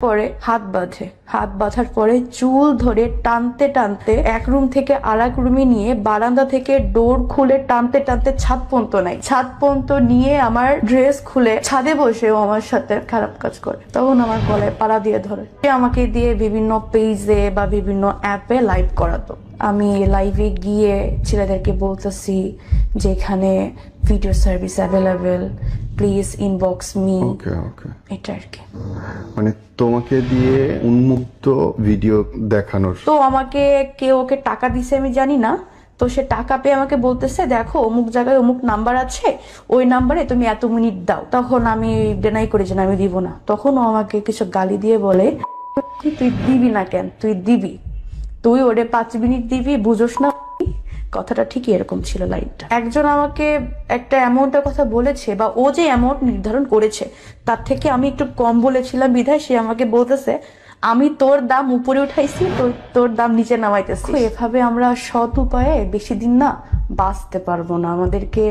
পরে হাত বাঁধার পরে চুল ধরে টানতে টানতে এক রুম থেকে আর এক রুমে নিয়ে বারান্দা থেকে ডোর খুলে টানতে টানতে ছাদ পর্যন্ত নিয়ে আমার ড্রেস খুলে ছাদে বসেও আমার সাথে খারাপ কাজ করে। তখন আমার গলায় পাড়া দিয়ে ধরে, সে আমাকে দিয়ে বিভিন্ন পেজে বা বিভিন্ন অ্যাপে লাইভ করাতো। আমি লাইভে গিয়ে ছেলেদেরকে বলতেছি যে এখানে video service available, please inbox me. এটা আর কি, মানে তোমাকে দিয়ে উন্মুক্ত ভিডিও দেখানোর। তো আমাকে কেউ ওকে টাকা দিছে আমি জানি না, তো সে টাকা পেয়ে আমাকে বলতেছে দেখো অমুক জায়গায় অমুক নাম্বার আছে, ওই নাম্বারে তুমি এত মিনিট দাও। তখন আমি ডেনাই করি যে না, আমি দিব না। তখন ও আমাকে কিছু গালি দিয়ে বলে তুই দিবি না কেন, তুই দিবি, তুই ওরে 5 মিনিট দিবি, বুঝোস না। কথাটা ঠিকই এরকম ছিল লাইনটা। একজন আমাকে একটা অ্যামাউন্টের কথা বলেছে, বা ও যে অ্যামাউন্ট নির্ধারণ করেছে তার থেকে আমি একটু কম বলেছিলাম বিধায় সে আমাকে বলতেছে আমি তোর দাম উপরে উঠাইছি, তোর দাম নিচে নামাইতেছি। এভাবে আমরা সৎ উপায়ে বেশি দিন না বাঁচতে পারবো না। আমাদেরকে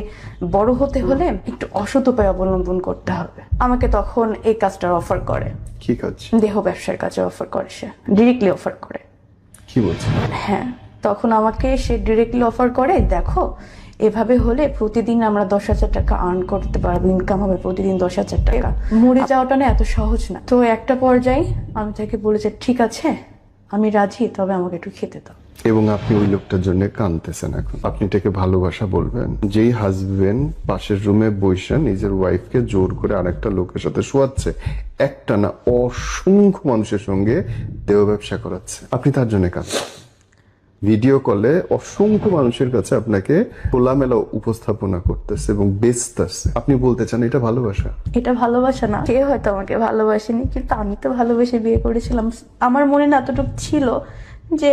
বড় হতে হলে একটু অসৎ উপায় অবলম্বন করতে হবে। আমাকে তখন এই কাজটার অফার করে। কি কাজ? দেহ ব্যবসার কাজে অফার করে, সে ডিরেক্টলি অফার করে। কি বলছে? হ্যাঁ, তখন আমাকে সে ডিরেক্টলি অফার করে, দেখো এভাবে হলে প্রতিদিন আমরা 10,000 টাকা আর্ন করতে পারবো, ইনকাম হবে প্রতিদিন 10,000 টাকা। মরে যাওয়াটা না এত সহজ না। তো একটা পর্যায়ে আমি তাকে বলেছি ঠিক আছে আমি রাজি, তবে আমাকে একটু খেতে দাও। এবং আপনি ওই লোকটার জন্য কাঁদতেছেন। এখন আপনি এটাকে ভালোবাসা বলবেন? যেই হাজবেন্ড পাশের রুমে বসে নিজের ওয়াইফকে জোর করে আরেকটা লোকের সাথে শোয়াচ্ছে, একটা না অসংখ্য মানুষের সঙ্গে দেহ ব্যবসা করাচ্ছে, আপনি তার জন্য কাঁদছেন। ভিডিও কলে অসংখ্য মানুষের কাছে আপনাকে খোলামেলা উপস্থাপনা করতেছে এবং বেচতেছে। আপনি বলতে চান এটা ভালোবাসা? এটা ভালোবাসা না। সে হয়তো আমাকে ভালোবাসেনি, কিন্তু আমি তো ভালোবেসে বিয়ে করেছিলাম। আমার মনে না এতটুকু ছিল যে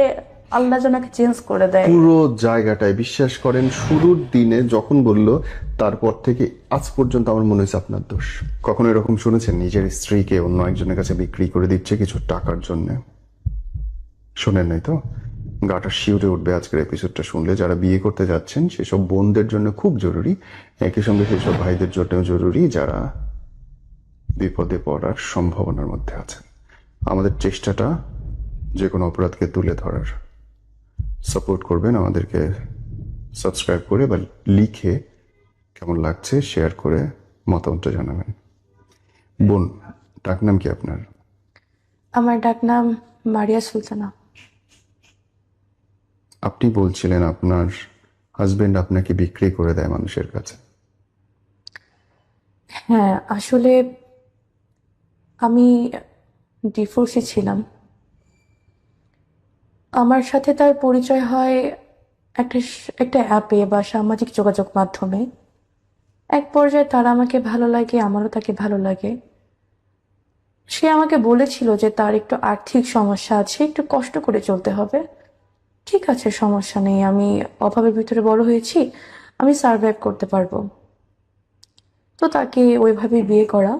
আল্লাহ জনাকে চেঞ্জ করে দেয়। পুরো জায়গাটায় বিশ্বাস করেন, শুরুর দিনে যখন বলল তারপর থেকে আজ পর্যন্ত আমার মনে হয়েছে আপনার দোষ। কখনো এরকম শুনেছেন নিজের স্ত্রীকে অন্য একজনের কাছে বিক্রি করে দিচ্ছে কিছু টাকার জন্য? শোনেন নাই তো? গাটা শিউরে উঠবে আজকের এপিসোডটা শুনলে। যারা বিয়ে করতে যাচ্ছেন সেসব বোনদের জন্য খুব জরুরি, একই সঙ্গে সেসব ভাইদের জন্য জরুরি যারা বিপদে পড়ার সম্ভাবনার মধ্যে আছেন। আমাদের চেষ্টাটা যে কোনো অপরাধকে তুলে ধরার। সাপোর্ট করবেন আমাদেরকে, সাবস্ক্রাইব করে বা লিখে কেমন লাগছে শেয়ার করে মতামতটা জানাবেন। বোন, ডাক নাম কি আপনার? আমার ডাক নাম মারিয়া সুলতানা। আপনি বলছিলেন আপনার হাজবেন্ড আপনাকে বিক্রি করে দেয় মানুষের কাছে। হ্যাঁ, আসলে আমি ডিভোর্সে ছিলাম। আমার সাথে তার পরিচয় হয় একটা একটা অ্যাপে বা সামাজিক যোগাযোগ মাধ্যমে। এক পর্যায়ে তার আমাকে ভালো লাগে, আমারও তাকে ভালো লাগে। সে আমাকে বলেছিল যে তার একটু আর্থিক সমস্যা আছে, একটু কষ্ট করে চলতে হবে। ঠিক আছে, সমস্যা নেই, আমি অভাবের ভিতরে বড় হয়েছি, আমি সার্ভাইভ করতে পারবো। তো তাকে ওইভাবে বিয়ে করা।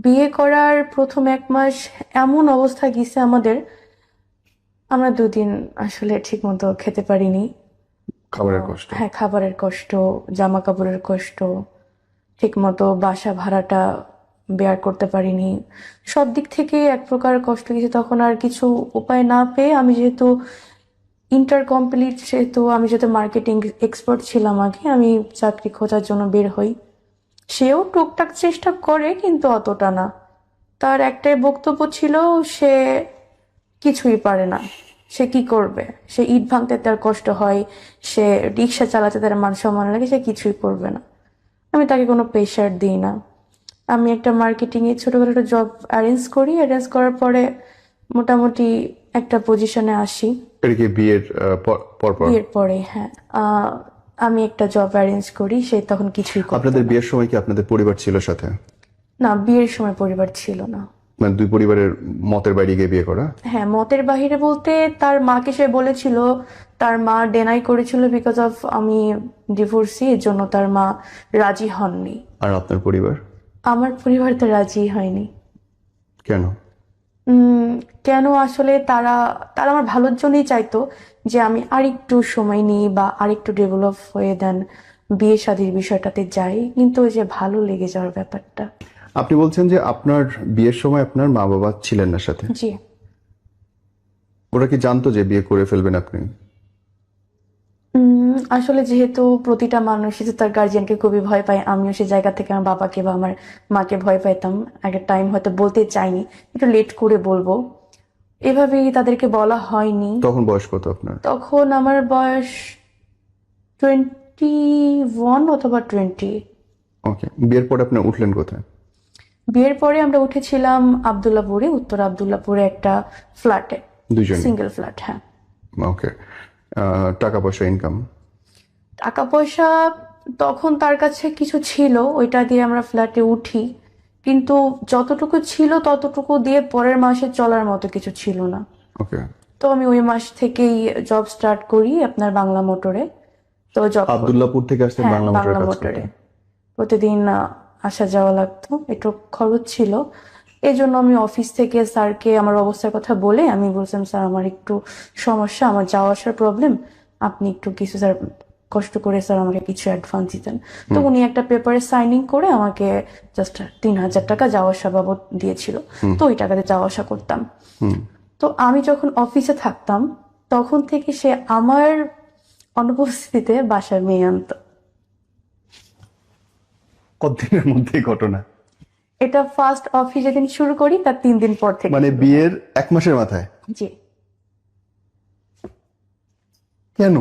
বিয়ে করার প্রথম 1 মাস এমন অবস্থা গেছে আমাদের, আমরা 2 দিন আসলে ঠিক মতো খেতে পারিনি। খাবারের কষ্ট? হ্যাঁ, খাবারের কষ্ট, জামা কাপড়ের কষ্ট, ঠিক মতো বাসা ভাড়াটা বেয়ার করতে পারিনি। সব দিক থেকে এক প্রকার কষ্ট গেছে। তখন আর কিছু উপায় না পেয়ে আমি যেহেতু ইন্টার কমপ্লিট, সেহেতু আমি যেহেতু মার্কেটিং এক্সপার্ট ছিলাম আগে, আমি চাকরি খোঁজার জন্য বের হই। সেও টুকটাক চেষ্টা করে, কিন্তু অতটা না। তার একটাই বক্তব্য ছিল, সে কিছুই পারে না, সে কি করবে, সে ইট ভাঙতে তার কষ্ট হয়, সে রিক্সা চালাতে তার মান সম্মান লাগে, সে কিছুই করবে না। আমি তাকে কোনো প্রেশার দিই না। আমি একটা মার্কেটিংয়ে ছোটখাটো একটা জব অ্যারেঞ্জ করি। অ্যারেঞ্জ করার পরে মোটামুটি একটা পজিশনে আসি। এটা কি বিয়ের পর? বিয়ের পরে, হ্যাঁ। আমি একটা জব অ্যারেঞ্জ করি, সে তখন কিছুই করতো আপনাদের না। বিয়ের সময় কি আপনাদের পরিবার ছিল সাথে? না, বিয়ের সময় পরিবার ছিল না। মানে দুই পরিবারের মতের বাইরে গিয়ে বিয়ে করা? হ্যাঁ, মতের বাহিরে বলতে তার মাকে সে বলেছিল, তার মা ডেনাই করেছিল বিকজ অফ আমি ডিভোর্সি, এর জন্য তার মা রাজি হননি। আর আপনার পরিবার? আমার পরিবার তো রাজি হয়নি। কেন? কেন আসলে তারা তারা আমার ভালোর জন্যই চাইতো যে আমি আরেকটু সময় নিই বা আরেকটু ডেভেলপ হয়ে দেন বিয়ে শাদীর বিষয়টাতে যাই, কিন্তু ওই যে ভালো লেগে যাওয়ার ব্যাপারটা। আপনি বলছেন যে আপনার বিয়ের সময় আপনার মা বাবা ছিলেন না সাথে, জি। ওরা কি জানতো যে বিয়ে করে ফেলবেন আপনি? আসলে যেহেতু প্রতিটা মানুষই তো তার গার্জিয়ানকে খুবই ভয় পায়, আমিও সে জায়গা থেকে আমার বাবাকে বা আমার মাকে ভয় পাইতাম। একটা টাইম হয়তো বলতে চাইনি, একটু লেট করে বলবো, এভাবেই তাদেরকে বলা হয়নি। তখন বয়স কত আপনার? তখন আমার বয়স 21 অথবা 20। ওকে, বিয়ের পরে আপনি উঠলেন কোথায়? বিয়ের পরে আমরা উঠেছিলাম আবদুল্লাপুরে, উত্তর আবদুল্লাপুরে একটা ফ্ল্যাটে, দুজনে? Single flat. হ্যাঁ। ওকে। টাকা পয়সা ইনকাম? টাকা পয়সা তখন তার কাছে কিছু ছিল, ওইটা দিয়ে আমরা ফ্ল্যাটে উঠি, কিন্তু যতটুকু ছিল ততটুকু দিয়ে পরের মাসে চলার মতো কিছু ছিল না। ওকে। তো আমি ওই মাস থেকেই জব স্টার্ট করি আপনার বাংলা মোটরে। তো জব, আব্দুল্লাহপুর থেকে আসতে হ্যাঁ বাংলা মোটরে বাংলা কাজ মোটরে করতেন? প্রতিদিন আসা যাওয়া লাগতো, একটু খরচ ছিল। এই জন্য আমি অফিস থেকে স্যারকে আমার অবস্থার কথা বলে আমি বলছিলাম, স্যার আমার একটু সমস্যা, আমার যাওয়া আসার প্রবলেম, আপনি একটু কিছু স্যার কষ্ট করে স্যার আমাকে কিছু অ্যাডভান্স দিতেন। তো উনি একটা পেপারে সাইনিং করে আমাকে জাস্ট 3,000 টাকা যাওয়া আসা বাবদ দিয়েছিল। তো ওই টাকাতে যাওয়া আসা করতাম। তো আমি যখন অফিসে থাকতাম তখন থেকে সে আমার অনুপস্থিতিতে বাসায় মেয়ে আনতো। কতদিনের মধ্যে এই ঘটনা? এটা ফার্স্ট অফিস যেদিন শুরু করি তার 3 দিন পর থেকে মানে শুরু হয়। বিয়ের 1 মাসের মাথায়? জি। কেন?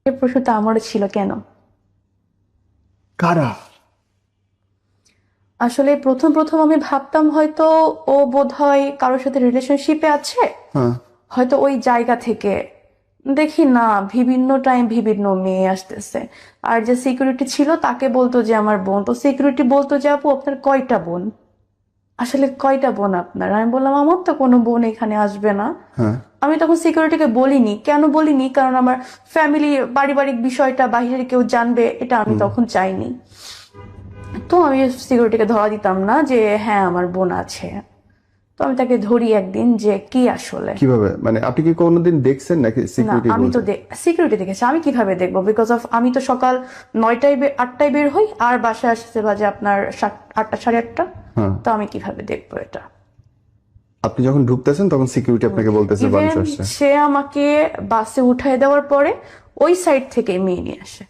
এই প্রশ্নটা আমারও ছিল, কেন। কারা? আসলে প্রথম প্রথম আমি ভাবতাম হয়তো ও বোধহয় কারোর সাথে রিলেশনশিপে আছে, হ্যাঁ। হয়তো ওই জায়গা থেকে। দেখি না, বিভিন্ন টাইম বিভিন্ন মেয়ে আসতেছে। আর যে সিকিউরিটি ছিল তাকে বলতো যে আমার বোন, তো সিকিউরিটি বলতো যে আপু আপনার কয়টা বোন, আসলে কয়টা বোন আপনার। আমি বললাম আমার তো কোনো বোন এখানে আসবে না। হ্যাঁ। আমি তখন সিকিউরিটিকে বলিনি, কেন বলিনি, কারণ আমার ফ্যামিলি পারিবারিক বিষয়টা বাইরের কেউ জানবে, এটা আমি তখন চাইনি। তো আমি সিকিউরিটিকে ধরা দিতাম না যে হ্যাঁ আমার বোন আছে। তো আমি তাকে ধরি একদিন যে কি আসলে। কিভাবে, মানে আপনি কি কোনোদিন দেখছেন নাকি না, সিকিউরিটি আমি তো বলছে? সিকিউরিটি দেখেছি, আমি কিভাবে দেখবো, বিকজ অফ আমি তো সকাল 8টায় বের হই আর বাসায় আসতে বাজে আপনার 8টা, সাড়ে 8টা। হ্যাঁ। তো আমি কিভাবে দেখবো এটা। আপনি যখন ঢুকতেছেন তখন সিকিউরিটি আপনাকে বলতেছে ইভেন মানুষ আসছে? সে আমাকে বাসে উঠায় দেওয়ার পরে ওই সাইড থেকে মেয়ে নিয়ে আসে।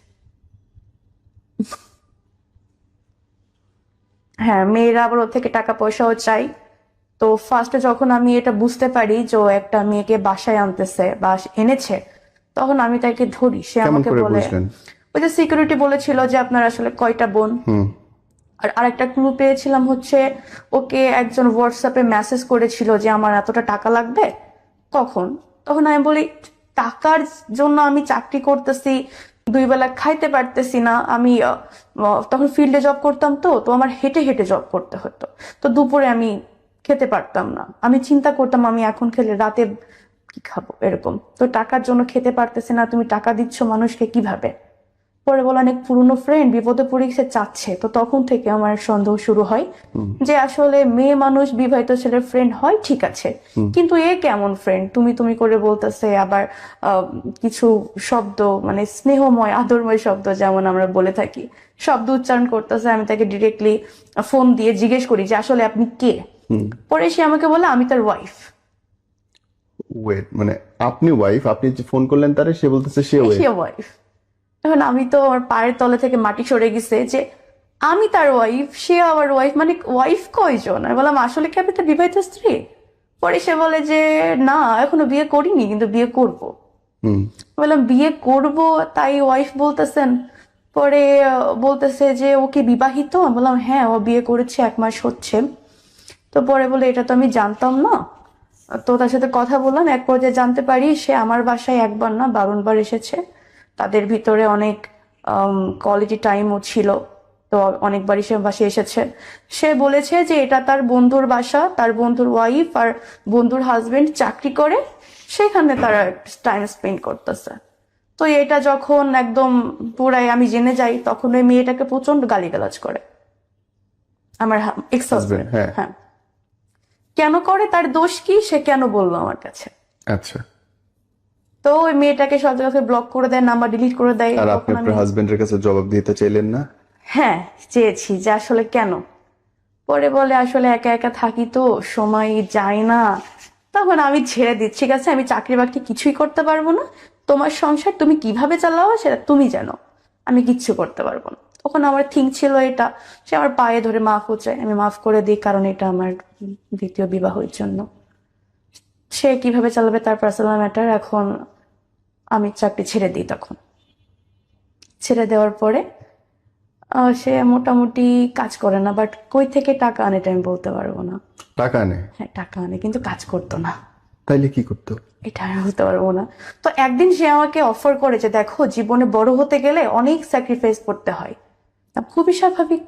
হ্যাঁ, মেয়েরা আবার ওর থেকে টাকা পয়সাও চাই। তো ফার্স্টে যখন আমি এটা বুঝতে পারি যে ও একটা মেয়েকে বাসায় আনতেছে বা এনেছে, তখন আমি তাকে ধরি। সে কেমন আমাকে করে বলে, বুঝলেন? ওই যে সিকিউরিটি বলেছিল যে আপনার আসলে কয়টা বোন। আর আরেকটা ক্লু পেয়েছিলাম হচ্ছে, ওকে একজন হোয়াটসঅ্যাপে মেসেজ করেছিল যে আমার এতটা টাকা লাগবে। কখন? তখন আমি বলি টাকার জন্য আমি চাকরি করতেছি, 2 বেলা খাইতে পারতেছি না আমি। তখন ফিল্ডে জব করতাম, তো তো আমার হেঁটে হেঁটে জব করতে হতো। তো দুপুরে আমি খেতে পারতাম না, আমি চিন্তা করতাম আমি এখন খেলে রাতে কি খাবো, এরকম। তো টাকার জন্য খেতে পারতেছি না, তুমি টাকা দিচ্ছ মানুষকে কিভাবে। পরে বলে অনেক পুরনো ফ্রেন্ড বিপদে পড়ে গেছে চাচ্ছে। তো তখন থেকে আমার সন্দেহ শুরু হয় যে আসলে মেয়ে মানুষ বিবাহিত ছেলের ফ্রেন্ড হয় ঠিক আছে, কিন্তু এ কেমন ফ্রেন্ড, তুমি তুমি করে বলতেছে। আবার কিছু শব্দ মানে স্নেহময় আদরময় শব্দ যেমন আমরা বলে থাকি, শব্দ উচ্চারণ করতেছে। আমি তাকে ডিরেক্টলি ফোন দিয়ে জিজ্ঞেস করি যে আসলে আপনি কে। পরে সে আমাকে বলে আমি তার ওয়াইফ। ওয়েট, মানে আপনি ওয়াইফ, আপনি যে ফোন করলেন তারে, সে বলতেছে সে ওয়াইফ? সে ওয়াইফ। এখন আমি তো আমার পায়ের তলে থেকে মাটি সরে গেছে যে আমি তার ওয়াইফ, সে আবার ওয়াইফ, মানে ওয়াইফ কয়জন। আমি বললাম আসলে কি আপনি তার বিবাহিত স্ত্রী। পরে সে বলে যে না এখনো বিয়ে করিনি, কিন্তু বিয়ে করব। বললাম বিয়ে করব তাই ওয়াইফ বলতেছেন। পরে বলতেছে যে ও কি বিবাহিত। আমি বললাম হ্যাঁ ও বিয়ে করেছে, 1 মাস হচ্ছে। তো পরে বলে এটা তো আমি জানতাম না। তো তার সাথে কথা বললাম, এক পর্যায়ে জানতে পারি সে আমার বাসায় একবার না 12বার এসেছে। তাদের ভিতরে অনেক কোয়ালিটি টাইমও ছিল। তো অনেকবারই সে বাসায় এসেছে। সে বলেছে যে এটা তার বন্ধুর বাসা, তার বন্ধুর ওয়াইফ আর বন্ধুর হাজবেন্ড চাকরি করে, সেখানে তারা টাইম স্পেন্ড করতেছে। তো এটা যখন একদম পুরাই আমি জেনে যাই, তখন ওই মেয়েটাকে প্রচন্ড গালিগালাজ করে আমার এক্স হাজবেন্ড। হ্যাঁ। হ্যাঁ, কেন করে, তার দোষ কি, সে কেন বললো আমার কাছে। আচ্ছা। তো ওই মেয়েটাকে সব জায়গা থেকে ব্লক করে দেয়, নাম্বার ডিলিট করে দেয়। আর আপনি তখন আমি, আপনার হাজবেন্ডের কাছে জবাব দিতে চাইলেন না? হ্যাঁ চেয়েছি যে আসলে কেন। পরে বলে আসলে একা একা থাকি তো, সময় যায় না। তখন আমি ছেড়ে দিচ্ছি, ঠিক আছে আমি চাকরি বাকরি কিছুই করতে পারবো না, তোমার সংসার তুমি কিভাবে চালাও সেটা তুমি জানো, আমি কিচ্ছু করতে পারবো না। তখন আমার থিঙ্ক ছিল এটা। সে আমার পায়ে ধরে মাফও চায়, আমি মাফ করে দিই, কারণ এটা আমার দ্বিতীয় বিবাহের জন্য। সে কিভাবে চালাবে তার পার্সোনাল ম্যাটার। এখন আমি চাকরি ছেড়ে দিই। তখন ছেড়ে দেওয়ার পরে সে মোটামুটি কাজ করে না, বাট কই থেকে টাকা আনে এটা আমি বলতে পারবো না। টাকা নেই? হ্যাঁ টাকা আনে, কিন্তু কাজ করতো না, তাইলে কি করতো? এটা আমি বলতে পারবো না। তো একদিন সে আমাকে অফার করেছে, দেখো জীবনে বড় হতে গেলে অনেক স্যাক্রিফাইস করতে হয়। খুবই স্বাভাবিক,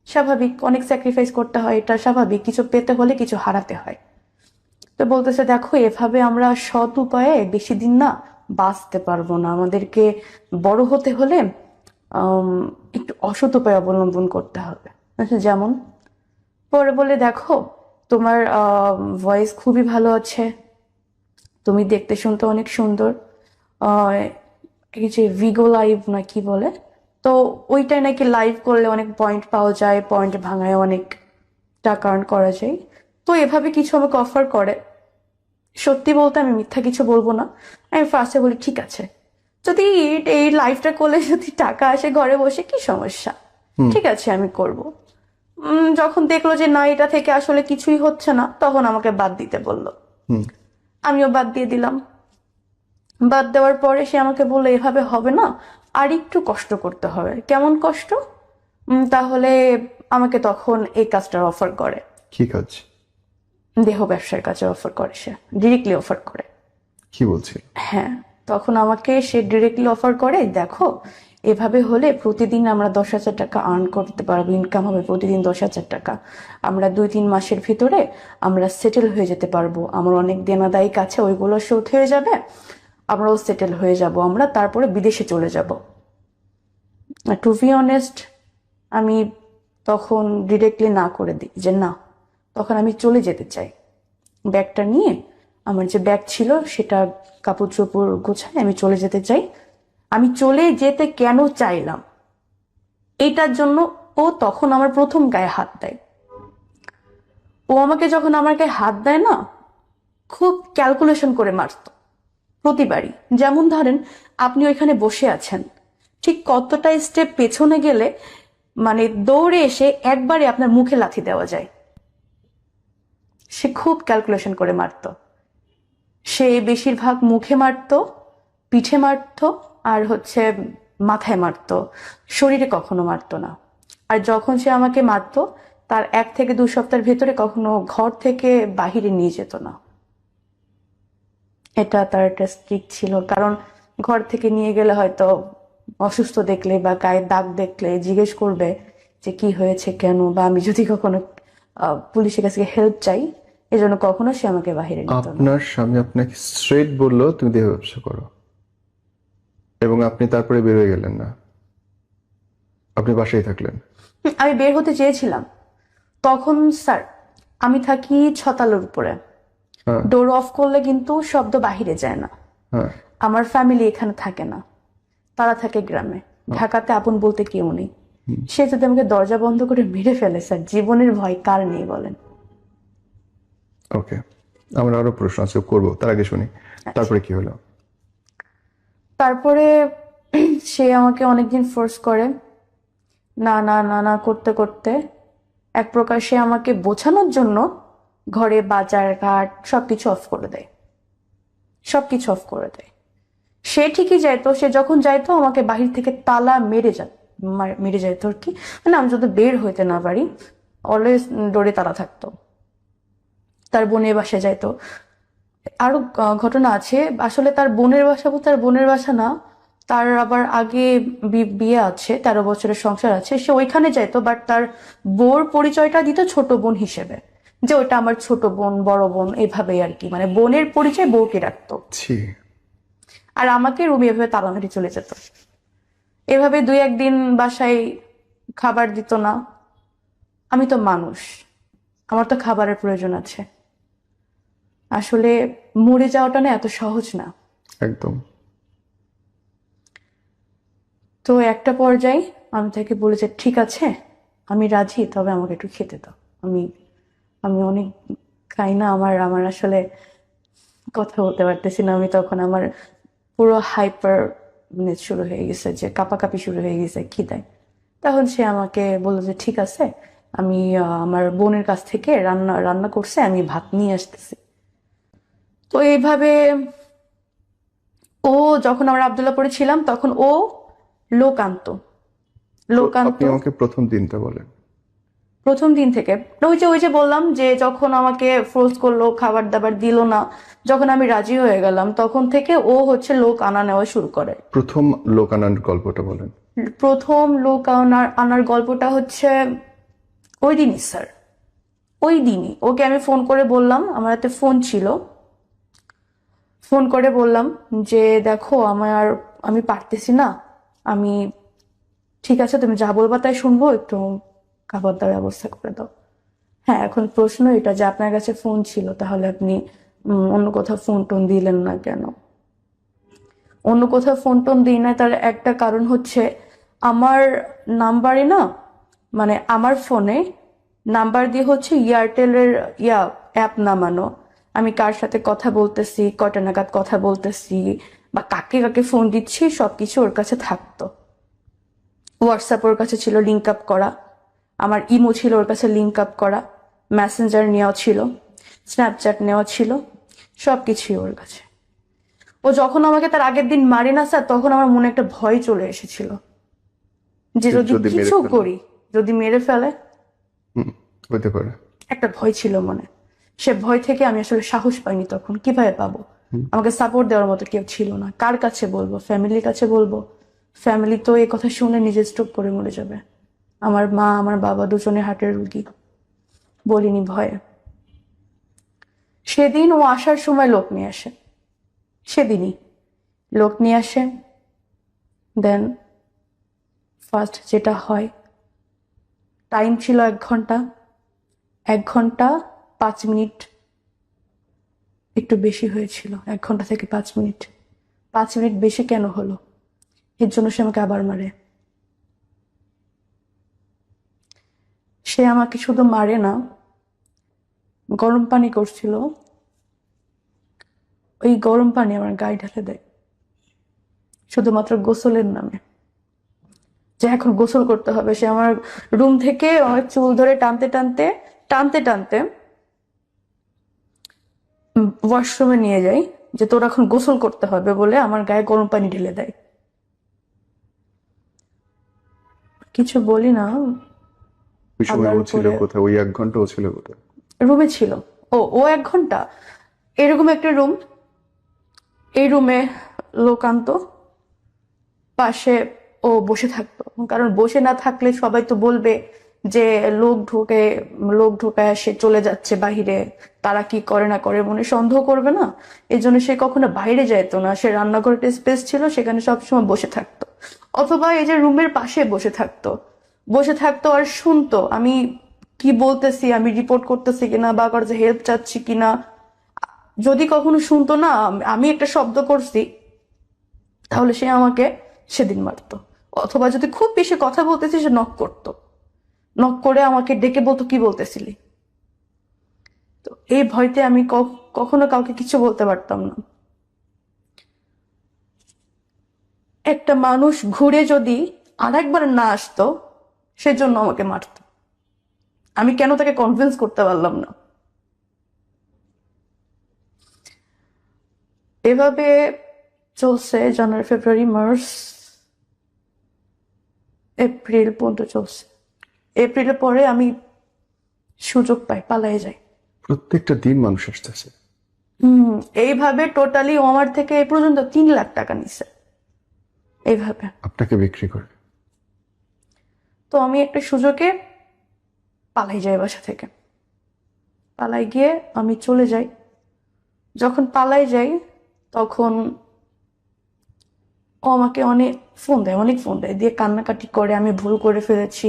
স্বাভাবিক অনেক স্যাক্রিফাইস করতে হয়, এটা স্বাভাবিক, কিছু পেতে হলে কিছু হারাতে হয়। তো বলতেছে দেখো এভাবে আমরা সৎ উপায়ে বেশি দিন না বাঁচতে পারবো না, আমাদেরকে বড় হতে হলে আম, একটু অসৎ উপায় অবলম্বন করতে হবে। আচ্ছা, যেমন? পরে বলে দেখো তোমার ভয়েস খুবই ভালো আছে, তুমি দেখতে শুনতে অনেক সুন্দর। আহ, এই যে ভিগো লাইভ না কি বলে, তো ওইটাই নাকি লাইভ করলে অনেক পয়েন্ট পাওয়া যায়, পয়েন্ট ভাঙায় অনেক টাকা আর্ন করা যায়। তো এভাবে কিছু আমাকে অফার করে। সত্যি বলতে আমি মিথ্যা কিছু বলবো না, আমি ফার্স্টে বলি ঠিক আছে, যদি এই লাইফটা করলে যদি টাকা আসে ঘরে বসে কি সমস্যা, ঠিক আছে আমি করব। যখন দেখলো যে না এটা থেকে আসলে কিছুই হচ্ছে না, তখন আমাকে বাদ দিতে বললো। হুম। আমিও বাদ দিয়ে দিলাম। বাদ দেওয়ার পরে সে আমাকে বললো এভাবে হবে না, আর একটু কষ্ট করতে হবে। কেমন কষ্ট? তাহলে আমাকে তখন এই কাজটার অফার করে। কি কাজ? দেহ ব্যবসার কাজে অফার করে, সে ডিরেক্টলি অফার করে। কি বলছিল? হ্যাঁ, তখন আমাকে সে ডিরেক্টলি অফার করে, দেখো এভাবে হলে প্রতিদিন আমরা 10,000 টাকা আর্ন করতে পারবো, ইনকাম হবে প্রতিদিন 10,000 টাকা। আমরা 2-3 মাসের ভিতরে আমরা সেটেল হয়ে যেতে পারবো, আমার অনেক দেনাদায়িক আছে ওইগুলো শোধ হয়ে যাবে, আমরাও সেটেল হয়ে যাব, আমরা তারপরে বিদেশে চলে যাব। টু বি অনেস্ট, আমি তখন ডিরেক্টলি না করে দিই যে না, তখন আমি চলে যেতে চাই। ব্যাগটা নিয়ে, আমার যে ব্যাগ ছিল সেটা কাপড় চোপড় গোছায় আমি চলে যেতে চাই। আমি চলে যেতে কেন চাইলাম এইটার জন্য ও তখন আমার প্রথম গায়ে হাত দেয়। ও আমাকে যখন আমার গায়ে হাত দেয় না, খুব ক্যালকুলেশন করে মারতো প্রতিবারই। যেমন ধরেন আপনি ওইখানে বসে আছেন, ঠিক কতটা স্টেপ পেছনে গেলে মানে দৌড়ে এসে একবারে আপনার মুখে লাথি দেওয়া যায়। সে খুব ক্যালকুলেশন করে মারতো। সে বেশিরভাগ মুখে মারতো, পিঠে মারতো, আর হচ্ছে মাথায় মারতো, শরীরে কখনো মারতো না। আর যখন সে আমাকে মারতো তার 1 থেকে 2 সপ্তাহের ভেতরে কখনো ঘর থেকে বাহিরে নিয়ে যেত না। এটা তার একটা স্ট্রিক ছিল, কারণ ঘর থেকে নিয়ে গেলে হয়তো অসুস্থ দেখলে বা গায়ে দাগ দেখলে জিজ্ঞেস করবে যে কি হয়েছে কেন, বা আমি যদি কখনো পুলিশের কাছে হেল্প চাই, এজন্য কখনো সে আমাকে বাহিরে নিত না। আপনার স্বামী আপনাকে স্ট্রেট বললো তুমি দেহ ব্যবসা করো, এবং আপনি তারপরে বের হয়ে গেলেন না, আপনি বাসায় থাকলেন? আমি বের হতে চেয়েছিলাম, তখন স্যার আমি থাকি 6 তলার উপরে, হ্যাঁ। ডোর অফ করলে কিন্তু শব্দ বাহিরে যায় না। হ্যাঁ। আমার ফ্যামিলি এখানে থাকে না, তারা থাকে গ্রামে, ঢাকাতে আপন বলতে কেউ নেই। সে যদি আমাকে দরজা বন্ধ করে মেরে ফেলে স্যার, জীবনের ভয় কার নেই বলেন? ওকে, আমার আরো প্রশ্ন আছে, করবো, তার আগে শুনি তারপরে কি হলো। তারপরে সে আমাকে অনেকদিন ফোর্স করে, না না না না করতে করতে এক প্রকার সে আমাকে বোঝানোর জন্য ঘরে বাজার ঘাট সবকিছু অফ করে দেয়, সবকিছু অফ করে দেয়। সে ঠিকই যাইতো, সে যখন যাইতো আমাকে বাহির থেকে তালা মেরে যাইতো আর কি, মানে আমি যদি বের হইতে না পারি, অলওয়েজ ডোরে তালা থাকতো। তার বোনের বাসায় যাইতো। আরো ঘটনা আছে, আসলে তার বোনের বাসা বলতে তার বোনের বাসা না, তার আবার আগে বিয়ে আছে, 13 বছরের সংসার আছে, সে ওইখানে যাইতো, বাট তার বোর পরিচয়টা দিত ছোট বোন হিসেবে, যে ওটা আমার ছোট বোন বড় বোন এভাবেই আর কি, মানে বোনের পরিচয় বউকে রাখতো। ছি। আর আমাকে রুমে এভাবে তালা মেরে চলে যেত। এভাবে 2-1 দিন বাসায় খাবার দিত না। আমি তো মানুষ, আমার তো খাবারের প্রয়োজন আছে। আসলে মরে যাওয়াটা না এত সহজ না। একদম। তো একটা পর্যায়ে আমি তাকে বলেছি ঠিক আছে আমি রাজি, তবে আমাকে একটু খেতে দাও। আমি আমি অনেক খাই না, আমার আমার আসলে কথা বলতে পারতেছি না। আমি তখন আমার পুরো হাইপার শুরু হয়ে গেছে, যে কাঁপাকাঁপি শুরু হয়ে গেছে খিদায়। তখন সে আমাকে বললো যে ঠিক আছে, আমি আমার বোনের কাছ থেকে রান্না রান্না করছে, আমি ভাত নিয়ে আসতেছি। তো এইভাবে ও, যখন আমরা আবদুল্লাপুরে ছিলাম তখন ও লোক আনতো, লোক আপনি আনতো আমাকে প্রথম দিনটা বলেন। প্রথম দিন থেকে। ওই যে বললাম যে যখন আমাকে ফোর্স করলো, খাবার দাবার দিল না, যখন আমি রাজি হয়ে গেলাম তখন থেকে ও হচ্ছে লোক আনা নেওয়া শুরু করে। প্রথম লোক আনার গল্পটা বলেন। প্রথম লোক আনার আনার গল্পটা হচ্ছে ওই দিনই স্যার, ওই দিনই ওকে আমি ফোন করে বললাম, আমার হাতে ফোন ছিল, ফোন করে বললাম যে দেখো আমি পারতেছি না, আমি, ঠিক আছে তুমি যা বলবা তাই শুনবো, একটু খাবার দাবার ব্যবস্থা করে দাও। হ্যাঁ, এখন প্রশ্ন এটা যে আপনার কাছে ফোন ছিল, তাহলে আপনি অন্য কোথাও ফোন টোন দিলেন না কেন? অন্য কোথাও ফোন টোন দিই না, তার একটা কারণ হচ্ছে আমার নাম্বারে না, মানে আমার ফোনে নাম্বার দিয়ে হচ্ছে এয়ারটেলের অ্যাপ নামানো। আমি কার সাথে কথা বলতেছি, কটা নাগাদ কথা বলতেছি, বা কাকে কাকে ফোন দিচ্ছি, সবকিছু ওর কাছে থাকতো। হোয়াটসঅ্যাপ ওর কাছে ছিল লিঙ্ক আপ করা, আমার ইমো ছিল ওর কাছে লিঙ্ক আপ করা, মেসেঞ্জার নেওয়া ছিল, স্ন্যাপচ্যাট নেওয়া ছিল, সবকিছুই ওর কাছে। ও যখন আমাকে তার আগের দিন মারে না স্যার, তখন আমার মনে একটা ভয় চলে এসেছিল যে যদি যদি মেরে কিছু ফেলে? করি, যদি মেরে ফেলে, হতে পারে। একটা ভয় ছিল মনে। সে ভয় থেকে আমি আসলে সাহস পাইনি তখন। কিভাবে পাবো? আমাকে সাপোর্ট দেওয়ার মতো কেউ ছিল না। কার কাছে বলবো? ফ্যামিলির কাছে বলবো? ফ্যামিলি তো এই কথা শুনে নিজে স্ট্রোক করে মরে যাবে। আমার মা আমার বাবা দুজনে হার্টের রুগী। বলিনি ভয়ে। সেদিন ও আসার সময় লোক নিয়ে আসে, সেদিনই লোক নিয়ে আসে। দেন ফার্স্ট যেটা হয়, টাইম ছিল 1 ঘন্টা, 1 ঘন্টা 5 মিনিট, একটু বেশি হয়েছিল, 1 ঘন্টা থেকে 5 মিনিট। 5 মিনিট বেশি কেন হলো, এর জন্য সে আমাকে আবার মারে। সে আমাকে শুধু মারে না, গরম পানি করছিল, ওই গরম পানি আমার গায়ে ঢেলে দেয়, শুধুমাত্র গোসলের নামে, যে এখন গোসল করতে হবে। সে আমার রুম থেকে আমার চুল ধরে টানতে টানতে টানতে টানতে ওয়াশরুমে নিয়ে যাই, যে তোর এখন গোসল করতে হবে বলে আমার গায়ে গরম পানি ঢেলে দেয়। কিছু বলি না। ওই সময় ও আল্লাহর ছিল উপরে কোথায়? ওই 1 ঘন্টা ও ছিল কোথায়? রুমে ছিল। ও 1 ঘন্টা, এরকম একটা রুম, এই রুমে লোক আনতো, পাশে ও বসে থাকতো। কারণ বসে না থাকলে সবাই তো বলবে যে লোক ঢোকায় সে চলে যাচ্ছে বাহিরে, তারা কি করে না করে মনে সন্দেহ করবে না, এই জন্য সে কখনো বাইরে যাইতো না। সে রান্নাঘরে একটা স্পেস ছিল, সেখানে সবসময় বসে থাকতো, অথবা এই যে রুমের পাশে বসে থাকতো আর শুনতো আমি কি বলতেছি, আমি রিপোর্ট করতেছি কিনা, বা কারো হেল্প চাচ্ছি কিনা। যদি কখনো শুনতো না আমি একটা শব্দ করছি, তাহলে সে আমাকে সেদিন মারতো। অথবা যদি খুব বেশি কথা বলতেছি, সে নক করতো, নক করে আমাকে ডেকে বলতো কি বলতেছিলি। তো এই ভয়তে আমি কখনো কাউকে কিছু বলতে পারতাম না। একটা মানুষ ঘুরে যদি আরেকবার না আসতো, সেজন্য আমাকে মারতো। আমি কেন তাকে কনভিন্স করতে পারলাম না। এভাবে চলছে জানুয়ারি, ফেব্রুয়ারি, মার্চ, এপ্রিল পর্যন্ত চলছে। এপ্রিলের পরে আমি সুযোগ পাই, পালাই যাই। প্রত্যেকটা দিন মানুষ আসতেছে। এইভাবে টোটালি ও আমার থেকে এ পর্যন্ত 3 লাখ টাকা নিছে এইভাবে। আপনাকে বিক্রি করে। তো আমি একটা সুযোগে পালাই যাই বাসা থেকে। পালাই গিয়ে আমি চলে যাই। যখন পালাই যাই তখন ও আমাকে অনেক ফোন দেয়, দিয়ে কান্নাকাটি করে, আমি ভুল করে ফেলেছি,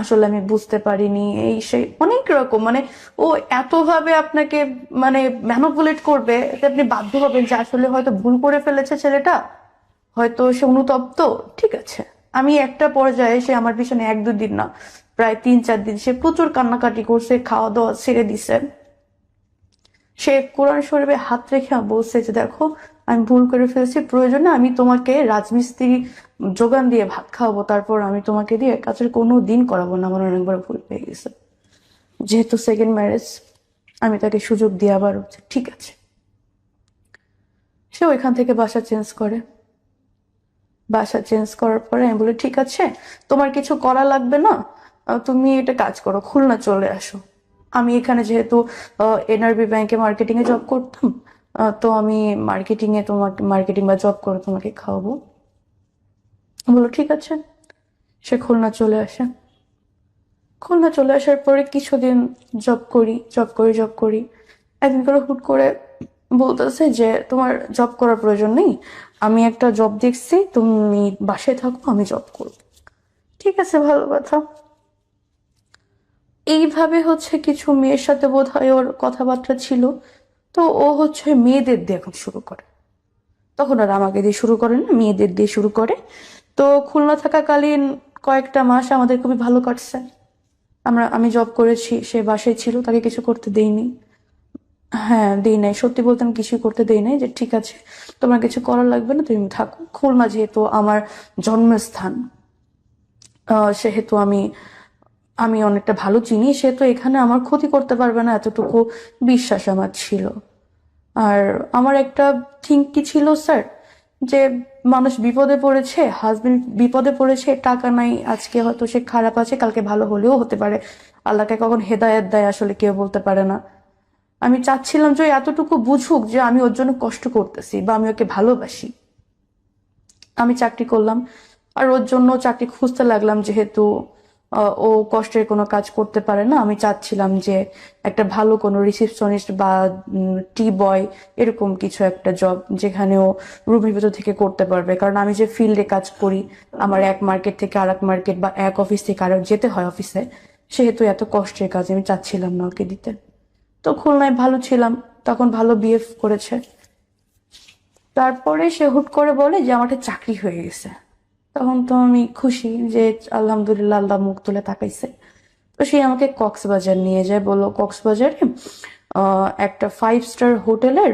আসলে আমি বুঝতে পারিনি, এই সেই অনেক রকম, মানে ও এতভাবে আপনাকে মানে ম্যানুপুলেট করবে যে আপনি বাধ্য হবেন যে আসলে হয়তো ভুল করে ফেলেছে ছেলেটা, হয়তো সে অনুতপ্ত। ঠিক আছে, আমি একটা পর্যায়ে, সে আমার পিছনে 1-2 দিন না, প্রায় 3-4 দিন সে প্রচুর কান্নাকাটি করছে, খাওয়া দাওয়া ছেড়ে দিছে। সে কোরআন শরীফে হাত রেখে বলছে যে দেখো আমি ভুল করে ফেলছি, প্রয়োজনে আমি তোমাকে রাজমিস্ত্রি যোগান দিয়ে ভাত খাওয়াবো, তারপর আমি তোমাকে দিয়ে কাজের কোনো দিন করাবো না, আমার অনেকবার ভুল হয়ে গেছে। যেহেতু সেকেন্ড ম্যারেজ, আমি তাকে সুযোগ দিয়ে আবার হচ্ছে ঠিক আছে। সে ওইখান থেকে বাসা চেঞ্জ করে। বাসা চেঞ্জ করার পরে আমি বলি ঠিক আছে, তোমার কিছু করা লাগবে না, তুমি এটা কাজ করো, খুলনা চলে আসো। আমি এখানে যেহেতু এনআরবি ব্যাংকে মার্কেটিং এ জব করতাম, তো আমি মার্কেটিং এ তোমাকে মার্কেটিং বা জব করে তোমাকে খাওয়াবো। বলো ঠিক আছে। সে খুলনা চলে আসে। খুলনা চলে আসার পরে কিছুদিন জব করি। একদিন করে হুট করে বলতেছে যে তোমার জব করার প্রয়োজন নেই, আমি একটা জব দেখছি, তুমি বাসায় থাকো, আমি জব করবো। ঠিক আছে, ভালো কথা। এইভাবে হচ্ছে কিছু মেয়ের সাথে বোধহয় ওর কথাবার্তা ছিল। তো ও হচ্ছে মেয়েদের দিয়ে এখন শুরু করে। তখন আর আমাকে দিয়ে শুরু করে না, মেয়েদের দিয়ে শুরু করে। তো খুলনা থাকাকালীন কয়েকটা মাস আমাদের খুবই ভালো কাটছে। আমি জব করেছি, সে বাসায় ছিল, তাকে কিছু করতে দেইনি। হ্যাঁ, দেই নাই, সত্যি বলতে আমি কিছুই করতে দেই নাই, যে ঠিক আছে তোমার কিছু করার লাগবে না, তুমি থাকো। খুলনা যেহেতু আমার জন্মস্থান, সেহেতু আমি আমি অনেকটা ভালো চিনি, সেহেতু এখানে আমার ক্ষতি করতে পারবে না এতটুকু বিশ্বাস আমার ছিল। আর আমার একটা থিঙ্ক কি ছিল স্যার, যে মানুষ বিপদে পড়েছে, হাজবেন্ড বিপদে পড়েছে, টাকা নাই, আজকে হয়তো সে খারাপ আছে, কালকে ভালো হলেও হতে পারে। আল্লাহকে কখন হেদায়েত দেয় আসলে কেউ বলতে পারে না। আমি চাচ্ছিলাম যে ও এতটুকু বুঝুক যে আমি ওর জন্য কষ্ট করতেছি বা আমি ওকে ভালোবাসি। আমি চাকরি করলাম, আর ওর জন্য চাকরি খুঁজতে লাগলাম, যেহেতু ও কষ্টের কোনো কাজ করতে পারে না। আমি চাচ্ছিলাম যে একটা ভালো কোনো রিসিপশনিস্ট বা টি বয়, এরকম কিছু একটা জব যেখানে ও রুমের ভেতর থেকে করতে পারবে। কারণ আমি যে ফিল্ডে কাজ করি, আমার এক মার্কেট থেকে আর এক মার্কেট বা এক অফিস থেকে আরেক যেতে হয় অফিসে, সেহেতু এত কষ্টের কাজ আমি চাচ্ছিলাম না ওকে দিতে। তো খুলনায় ভালো ছিলাম, তখন ভালো বিহেভ করেছে। তারপরে সে হুট করে বলে যে আমার একটা চাকরি হয়ে গেছে। তখন তো আমি খুশি যে আলহামদুলিল্লাহ, আল্লাহ মুখ তুলে তাকাইছে। তো সে আমাকে কক্সবাজার নিয়ে যায়, বললো কক্সবাজারে একটা 5 স্টার হোটেলের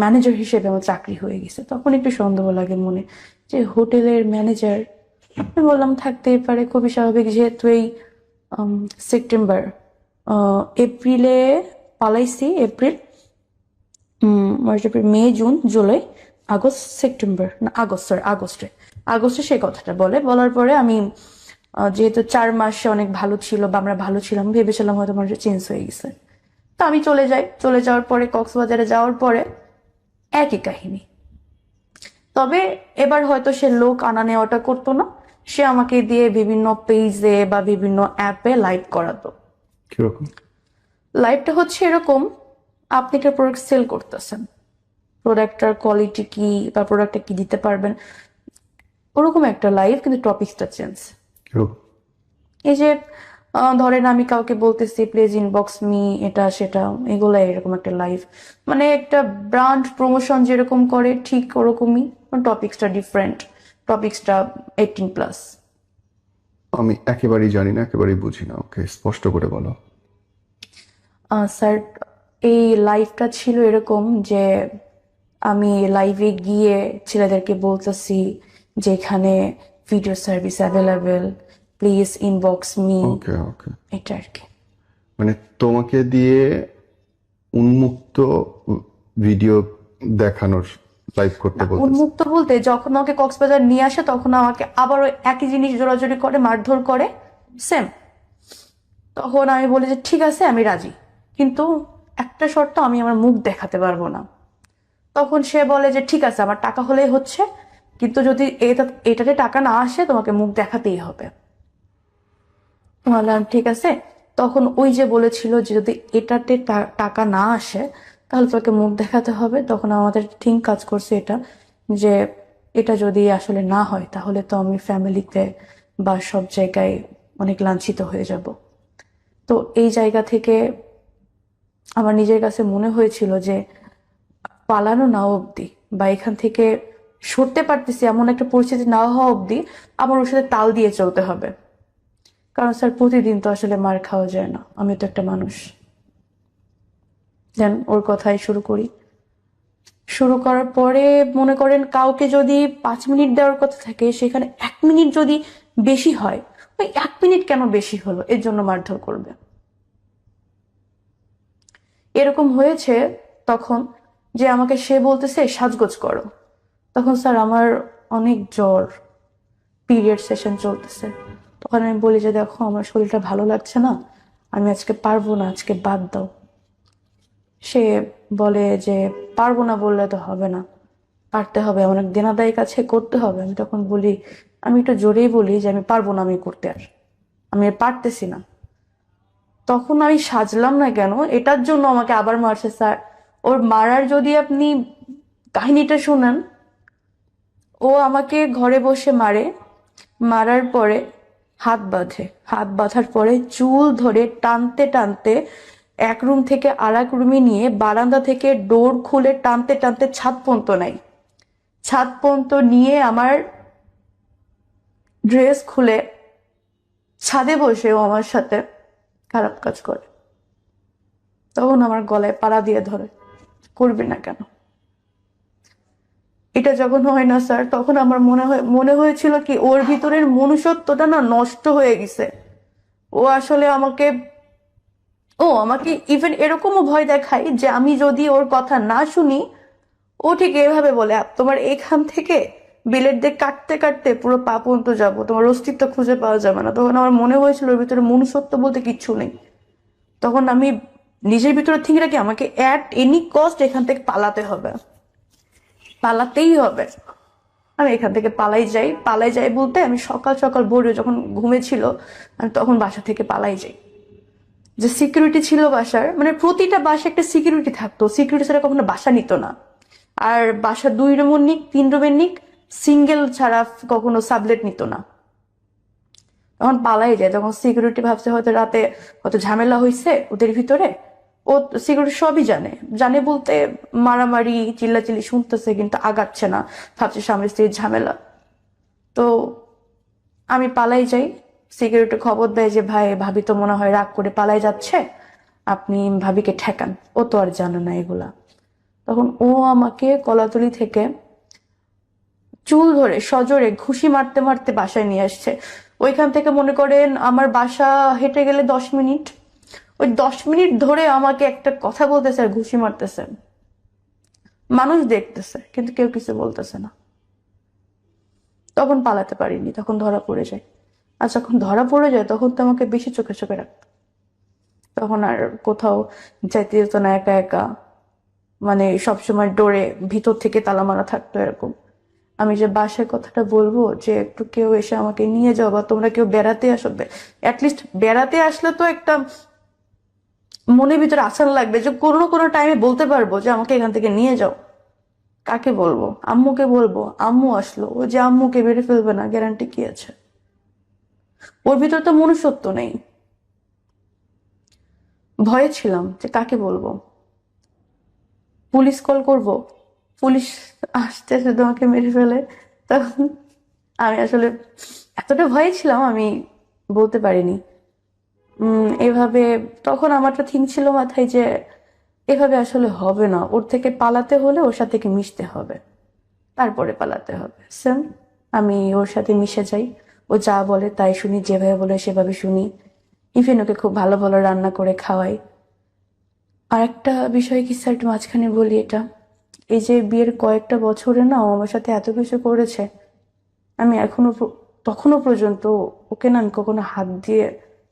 ম্যানেজার হিসেবে আমার চাকরি হয়ে গেছে। তখন একটু সন্দেহ লাগে মনে, যে হোটেলের ম্যানেজার। আমি বললাম থাকতেই পারে, খুবই স্বাভাবিক, যেহেতু এই সেপ্টেম্বর, এপ্রিলে পালাইছি, এপ্রিল, মার্চ, এপ্রিল, মে, জুন, জুলাই, আগস্ট, সেপ্টেম্বর, না আগস্ট, সরি আগস্টে সেই কথাটা বলার পরে আমি যেহেতু 4 মাসে অনেক ভালো ছিল বা আমরা ভালো ছিলাম, ভেবেছিলাম হয়তো মানুষ চেঞ্জ হয়ে গেছে। তো আমি চলে যাই। চলে যাওয়ার পরে কক্সবাজারে যাওয়ার পরে একই কাহিনী। তবে এবার হয়তো সে লোক আনা নেওয়াটা করতো না, সে আমাকে দিয়ে বিভিন্ন পেজে বা বিভিন্ন অ্যাপে লাইভ করাতো। কিরকম? লাইভটা হচ্ছে এরকম, আপনি একটা প্রোডাক্ট সেল করতেছেন, প্রোডাক্টটার কোয়ালিটি কি বা প্রোডাক্টটা কি দিতে পারবেন, ওরকম একটা লাইভ, কিন্তু টপিকসটা চেঞ্জ। কিরকম? এই যে ধরেন আমি কাউকে বলতেছি প্লিজ ইনবক্স মি, এটা সেটা, এগুলা এরকম একটা লাইভ, মানে একটা ব্র্যান্ড প্রমোশন যেরকম করে ঠিক ওরকমই, টপিকসটা ডিফারেন্ট, টপিকসটা 18+। আমি একেবারেই জানি না, একেবারেই বুঝি না, ওকে স্পষ্ট করে বলো। স্যার, এই লাইভটা ছিল এরকম যে আমি লাইভে গিয়ে ছেলেদেরকে বলতেছি যে এখানে video service available, please inbox me, okay okay, এটা আর কি। মানে তোমাকে দিয়ে উন্মুক্ত ভিডিও দেখানোর, লাইভ করতে বলতেছে? উন্মুক্ত বলতে, যখন আমাকে কক্সবাজার নিয়ে আসে তখন আমাকে আবার ওই একই জিনিস জোরাজোরি করে, মারধর করে, সেম। তখন আমি বলি যে ঠিক আছে আমি রাজি, কিন্তু একটা শর্ত, আমি আমার মুখ দেখাতে পারবো না। তখন সে বলে যে ঠিক আছে আমার টাকা হলেই হচ্ছে, কিন্তু যদি এটাতে টাকা না আসে তোমাকে মুখ দেখাতেই হবে। বললাম ঠিক আছে। তখন ওই যে বলেছিল যে যদি এটাতে টাকা না আসে তাহলে তোকে মুখ দেখাতে হবে, তখন আমাদের ঠিক কাজ করছে এটা, যে এটা যদি আসলে না হয় তাহলে তো আমি ফ্যামিলিতে বা সব জায়গায় অনেক লাঞ্ছিত হয়ে যাব। তো এই জায়গা থেকে আমার নিজের কাছে মনে হয়েছিল যে পালানো না অবধি বা এখান থেকে সরতে পারতেছি এমন একটা পরিস্থিতি না হওয়া অবধি আমার ওর সাথে তাল দিয়ে চলতে হবে। কারণ স্যার প্রতিদিন তো আসলে মার খাওয়া যায় না, আমি তো একটা মানুষ। দেন ওর কথাই শুরু করি। শুরু করার পরে মনে করেন কাউকে যদি 5 মিনিট দেওয়ার কথা থাকে, সেখানে 1 মিনিট যদি বেশি হয়, ওই 1 মিনিট কেন বেশি হলো এর জন্য মারধর করবে। এরকম হয়েছে তখন যে আমাকে সে বলতেছে সাজগোজ করো। তখন স্যার আমার অনেক জ্বর, পিরিয়ড সেশন চলতেছে। তখন আমি বলি যে দেখো আমার শরীরটা ভালো লাগছে না, আমি আজকে পারবো না, আজকে বাদ দাও। সে বলে যে পারবো না বললে তো হবে না, পারতে হবে, অনেক দেনাদায়ী কাছে করতে হবে। আমি তখন বলি, আমি একটু জোরেই বলি যে আমি পারবো না, আমি করতে আমি আর পারতেছি না। তখন আমি সাজলাম না কেন এটার জন্য আমাকে আবার মারছে স্যার। ওর মারার যদি আপনি কাহিনীটা শুনেন, ও আমাকে ঘরে বসে মারে, মারার পরে হাত বাঁধে, হাত বাঁধার পরে চুল ধরে টানতে টানতে এক রুম থেকে আর এক রুমে নিয়ে বারান্দা থেকে ডোর খুলে টানতে টানতে ছাদ পর্যন্ত নাই, ছাদ পর্যন্ত নিয়ে আমার ড্রেস খুলে ছাদে বসেও আমার সাথে খারাপ কাজ করে। তখন আমার গলায় পাড়া দিয়ে ধরে, করবি না কেন। এটা যখন হয় না স্যার, তখন আমার মনে হয়েছিল কি ওর ভিতরের মনুষ্যত্বটা না নষ্ট হয়ে গেছে। ও আসলে আমাকে ইভেন এরকমও ভয় দেখায় যে আমি যদি ওর কথা না শুনি, ও ঠিক এভাবে বলে তোমার এখান থেকে বিলেট দিয়ে কাটতে কাটতে পুরো পা পর্যন্ত যাবো, তোমার অস্তিত্ব খুঁজে পাওয়া যাবে না। তখন আমার মনে হয়েছিল ওর ভিতরে মনুষ্যত্ব বলতে কিচ্ছু নেই। তখন আমি নিজের ভিতরে ঠিক রাখি আমাকে অ্যাট এনি কস্ট এখান থেকে পালাতে হবে, পালাতেই হবে। আমি এখান থেকে পালাই যাই বলতে আমি সকাল সকাল ভোরে যখন ঘুমেছিল, আমি তখন বাসা থেকে পালাই যাই। যে সিকিউরিটি ছিল বাসার, মানে প্রতিটা বাসা একটা সিকিউরিটি থাকতো, সিকিউরিটি ছাড়া কখনো বাসা নিত না। আর বাসা 2 রুমের নিক 3 রুমের নিক সিঙ্গেল ছাড়া কখনো সাবলেট নিত না। তখন পালাই যায়, তখন সিকিউরিটি ভাবছে হয়তো রাতে হয়তো ঝামেলা হয়েছে ওদের ভিতরে। ও সিকিউরিটি সবই জানে, জানে বলতে মারামারি চিল্লাচিল্লি শুনতেছে কিন্তু আগাচ্ছে না, ভাবছে স্বামী স্ত্রীর ঝামেলা। তো আমি পালাই যাই। সিকিউরিটি খবর দেয় যে ভাই ভাবি তো মনে হয় রাগ করে পালাই যাচ্ছে, আপনি ভাবিকে ঠেকান, ও তো আর জানে না এগুলা। তখন ও আমাকে কলাতলি থেকে চুল ধরে সজোরে ঘুষি মারতে মারতে বাসায় নিয়ে আসছে। ওইখান থেকে মনে করেন আমার বাসা হেঁটে গেলে 10 মিনিট, ওই 10 মিনিট ধরে আমাকে একটা কথা বলতেছে আর ঘুষি মারতেছে। মানুষ দেখতেছে কিন্তু কেউ কিছু বলতেছে না। তখন পালাতে পারিনি, তখন ধরা পড়ে যায়। আর যখন ধরা পড়ে যায় তখন তো আমাকে বেশি চোখে চোখে রাখতো। তখন আর কোথাও যাইতে যেত না একা একা, মানে সবসময় ডোরে ভিতর থেকে তালা মারা থাকতো এরকম। আমি যে বাসায় কথাটা বলবো যে একটু কেউ এসে আমাকে নিয়ে যাও, বা তোমরা কেউ বেড়াতে আসবে, অ্যাটলিস্ট বেড়াতে আসলে তো একটা মনের ভিতরে আশা লাগবে যে কোনো না কোনো টাইমে বলতে পারবো যে আমাকে এখান থেকে নিয়ে যাও। কাকে বলবো? আম্মুকে বলবো, আম্মু আসলো, ও যে আম্মুকে মেরে ফেলবে না গ্যারান্টি কি আছে? ওর ভিতরে তো মনুষ্যত্ব নেই। ভয়ে ছিলাম যে কাকে বলবো, পুলিশ কল করব, পুলিশ আসতে আসতে তোমাকে মেরে ফেলে। তখন আমি আসলে এতটা ভয়ে ছিলাম আমি বলতে পারিনি। এভাবে তখন আমার তো থিঙ্ক ছিল মাথায় যে এভাবে আসলে হবে না, ওর থেকে পালাতে হলে ওর সাথে কি মিশতে হবে, তারপরে পালাতে হবে। সেম আমি ওর সাথে মিশে যাই, ও যা বলে তাই শুনি, যেভাবে বলে সেভাবে শুনি। ইভেন ওকে খুব ভালো ভালো রান্না করে খাওয়াই। আর একটা বিষয় কি স্যার একটু মাঝখানে বলি, এটা এই যে বিয়ের কয়েকটা বছরে না ও আমার সাথে এত কিছু করেছে, আমি তখনো পর্যন্ত ওকে না আমি কখনো হাত দিয়ে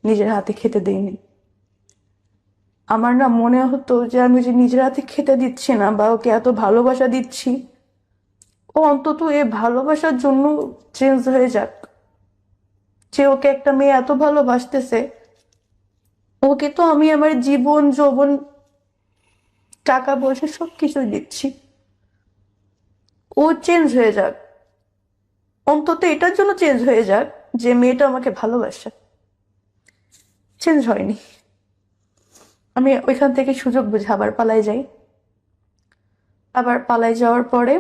নিজের হাতে খেতে দিইনি। আমার না মনে হতো যে আমি যে নিজের হাতে খেতে দিচ্ছি না বা ওকে এত ভালোবাসা দিচ্ছি, ও অন্তত এ ভালোবাসার জন্য চেঞ্জ হয়ে যাক। যে ওকে একটা মেয়ে এত ভালোবাসতেছে, ওকে তো আমি আমার জীবন যৌবন টাকা পয়সা সবকিছু দিচ্ছি, ও চেঞ্জ হয়ে যাক, অন্তত এটার জন্য চেঞ্জ হয়ে যাক যে মেয়েটা আমাকে ভালোবাসে। চেঞ্জ হয়নি। আমি ওইখান থেকে সুযোগ বুঝে আবার পালাই যাই। আবার পালাই যাওয়ার পরে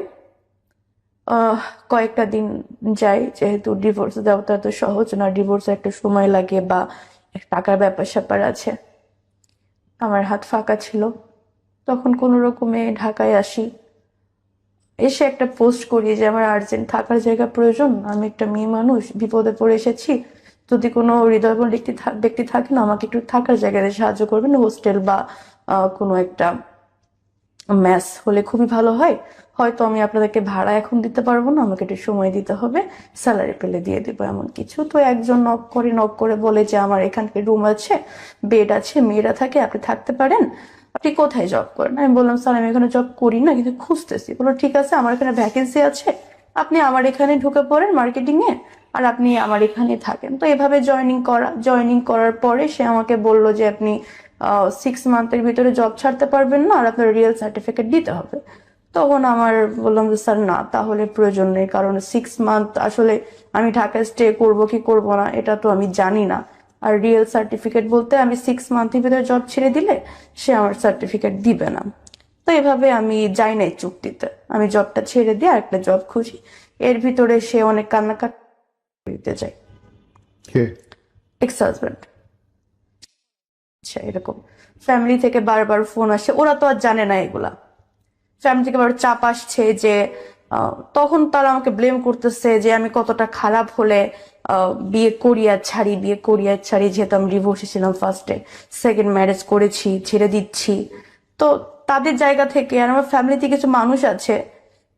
আহ কয়েকটা দিন যাই, যেহেতু ডিভোর্স দেওয়াটা তো সহজ না, ডিভোর্সে একটা সময় লাগে বা একটা টাকার ব্যাপার স্যাপার আছে। আমার হাত ফাঁকা ছিল, তখন কোনো রকমে ঢাকায় আসি। এসে একটা পোস্ট করি যে আমার আর্জেন্ট থাকার জায়গা প্রয়োজন, আমি একটা মেয়ে মানুষ, বিপদে পড়ে এসেছি, যদি কোনো হৃদয়বান ব্যক্তি থাকে না, আমাকে একটু থাকার জায়গায় সাহায্য করবেন, হোস্টেল বা কোনো একটা ম্যাস হলে খুবই ভালো হয়। হয়তো আমি আপনাদেরকে ভাড়া এখন দিতে পারবো না, আমাকে একটু সময় দিতে হবে, স্যালারি পেলে দিয়ে দেবো এমন কিছু। তো একজন নক করে বলে যে আমার এখানকার রুম আছে, বেড আছে, মেয়েরা থাকে, আপনি থাকতে পারেন। আপনি কোথায় জব করেন? আমি বললাম স্যার আমি এখানে জব করি না, কিন্তু খুঁজতেছি। বললো ঠিক আছে, আমার এখানে ভ্যাকেন্সি আছে, আপনি আমার এখানে ঢুকে পড়েন মার্কেটিং এ, আর আপনি আমার এখানে থাকেন। তো এভাবে জয়েনিং করার পরে সে আমাকে বলল যে আপনি 6 মান্থের ভিতরে জব ছাড়তে পারবেন না, আর আপনার রিয়েল সার্টিফিকেট দিতে হবে। তখন আমার বললাম যে স্যার না, তাহলে প্রয়োজন নেই, কারণ 6 মান্থ আসলে আমি ঢাকায় স্টে করব কি করব না এটা তো আমি জানি না। আর রিয়েল সার্টিফিকেট বলতে আমি 6 মান্থের ভিতরে জব ছেড়ে দিলে সে আমার সার্টিফিকেট দিবে না। তো এভাবে আমি যাই নাই চুক্তিতে, আমি জবটা ছেড়ে দিয়ে আরেকটা জব খুঁজি। এর ভিতরে সে অনেক কান্নাকাটি দিতে চায়। কে? Ex husband. আচ্ছা, এরকম ফ্যামিলি থেকে বারবার ফোন আসে, ওরা তো আর জানে না এগুলা। ফ্যামিলি থেকে বারবার চাপ আসছে যে তখন তারা আমাকে ব্লেম করতেছে যে আমি কতটা খারাপ হলে বিয়ে করি আর ছাড়ি, যেহেতু আমি ডিভোর্সে ছিলাম ফার্স্টে, সেকেন্ড ম্যারেজ করেছি, ছেড়ে দিচ্ছি। তো তাদের জায়গা থেকে, আর আমার ফ্যামিলিতে কিছু মানুষ আছে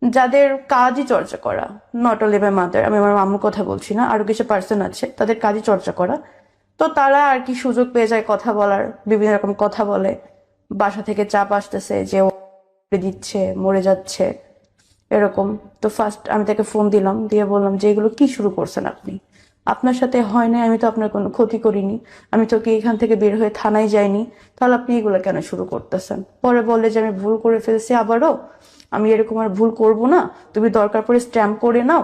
যাদের কাজই চর্চা করা, নট অনলি মাই মাদার, আমি আমার মামুর কথা বলছি না, আরো কিছু পার্সন আছে তাদের কাজই চর্চা করা। তো তারা আর কি সুযোগ পেয়ে যায় কথা বলার, বিভিন্ন রকম কথা বলে। বাসা থেকে চাপ আসতেছে যে ও মরে দিচ্ছে, মরে যাচ্ছে, এরকম। তো ফার্স্ট আমি তাকে ফোন দিলাম, দিয়ে বললাম যে এগুলো কি শুরু করছেন আপনি? আপনার সাথে হয় না, আমি তো আপনার কোনো ক্ষতি করিনি, আমি তো কি এখান থেকে বের হয়ে থানায় যাইনি, তাহলে আপনি এগুলো কেন শুরু করতেছেন? পরে বললে যে আমি ভুল করে ফেলছি আবারও, আমি এরকম আর ভুল করব না, তুমি দরকার পড়ে স্ট্যাম্প করে নাও,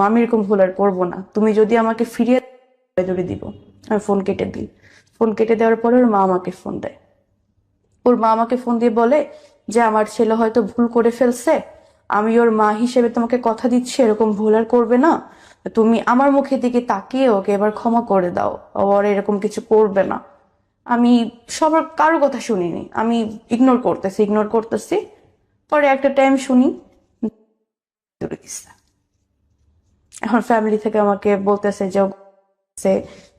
আমি এরকম ভুল আর করবো না, তুমি যদি আমাকে ফিরিয়ে ধরে দিব। আমি ফোন কেটে দিই। ফোন কেটে দেওয়ার পরে ওর মা আমাকে ফোন দেয়। ওর মা আমাকে ফোন দিয়ে বলে যে আমার ছেলে হয়তো ভুল করে ফেলছে, আমি ওর মা হিসেবে তোমাকে কথা দিচ্ছি এরকম ভুল আর করবে না, তুমি আমার মুখের দিকে তাকিয়ে ওকে এবার ক্ষমা করে দাও, ওর এরকম কিছু করবে না। আমি সবার কারো কথা শুনিনি, আমি ইগনোর করতেছি। পরে একটা টাইম শুনি দূরে দিছে। এখন ফ্যামিলি থেকে আমাকে বলতেছে যে সে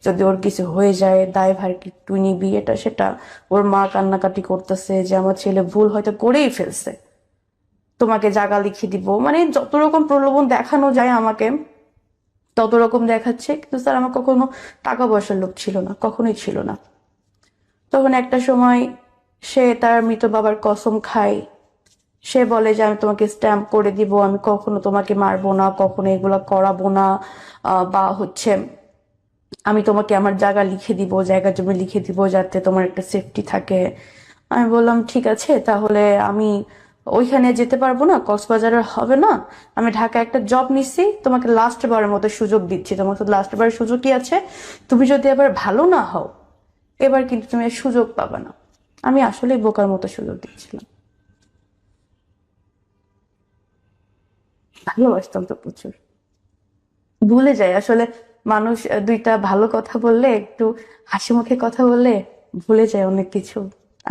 যদি ওর কিছু হয়ে যায় দায়ভার কি তুই নিবি, এটা সেটা। ওর মা কান্নাকাটি করতেছে যে আমার ছেলে ভুল হয়তো করেই ফেলছে, তোমাকে জায়গা লিখে দিব, মানে যত রকম প্রলোভন দেখানো যায় আমাকে তত রকম দেখাচ্ছে। কিন্তু স্যার আমার কখনো টাকা পয়সার লোভ ছিল না, কখনোই ছিল না। তখন একটা সময় সে তার মৃত বাবার কসম খায়, সে বলে যে আমি তোমাকে স্ট্যাম্প করে দিব, আমি কখনো তোমাকে মারবো না, কখনো এগুলা করাবো না, বা হচ্ছে আমি তোমাকে আমার জায়গা লিখে দিব, জায়গা জমি লিখে দিব যাতে তোমার একটা সেফটি থাকে। আমি বললাম ঠিক আছে, তাহলে আমি ওইখানে যেতে পারবো না, কক্সবাজারের হবে না, আমি ঢাকায় একটা জব নিচ্ছি, তোমাকে লাস্ট বারের মতো সুযোগ দিচ্ছি, তোমার তো লাস্ট বারের সুযোগ কি আছে, তুমি যদি এবার ভালো না হও এবার কিন্তু তুমি আর সুযোগ পাবে না। আমি আসলেই বোকার মতো সুযোগ দিচ্ছিলাম। ভালোবাসতাম তো প্রচুর। ভুলে যায় আসলে মানুষ, দুইটা ভালো কথা বললে, একটু হাসি মুখে কথা বললে ভুলে যায় অনেক কিছু।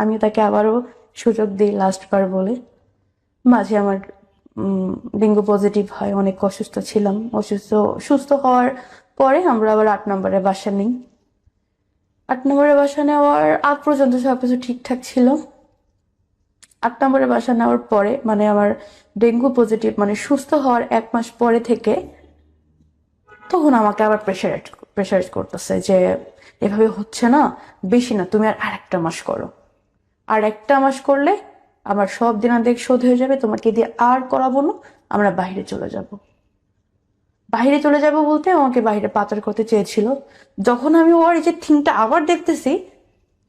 আমি তাকে আবারও সুযোগ দিই লাস্ট বার বলে। মাঝে আমার ডেঙ্গু পজিটিভ হয়, অনেক অসুস্থ ছিলাম, সুস্থ হওয়ার পরে আমরা আবার 8 নম্বরে বাসা নিই। 8 নম্বরে বাসা নেওয়ার আগ পর্যন্ত সবকিছু ঠিকঠাক ছিল। 8 নম্বরে বাসা নেওয়ার পরে মানে আমার ডেঙ্গু পজিটিভ মানে সুস্থ হওয়ার 1 মাস পরে থেকে তখন আমাকে আবার প্রেশারাইজ করতেছে যে এভাবে হচ্ছে না, বেশি না, তুমি আর আরেকটা মাস করো, আর একটা মাস করলে আমার সব দিনাদেক শোধ হয়ে যাবে, তোমাকে দিয়ে আর করাবো না, আমরা বাইরে চলে যাব। বাইরে চলে যাব বলতে আমাকে বাইরে পাচার করতে চেয়েছিল। যখন আমি ওর এই যে থিংটা আবার দেখতেছি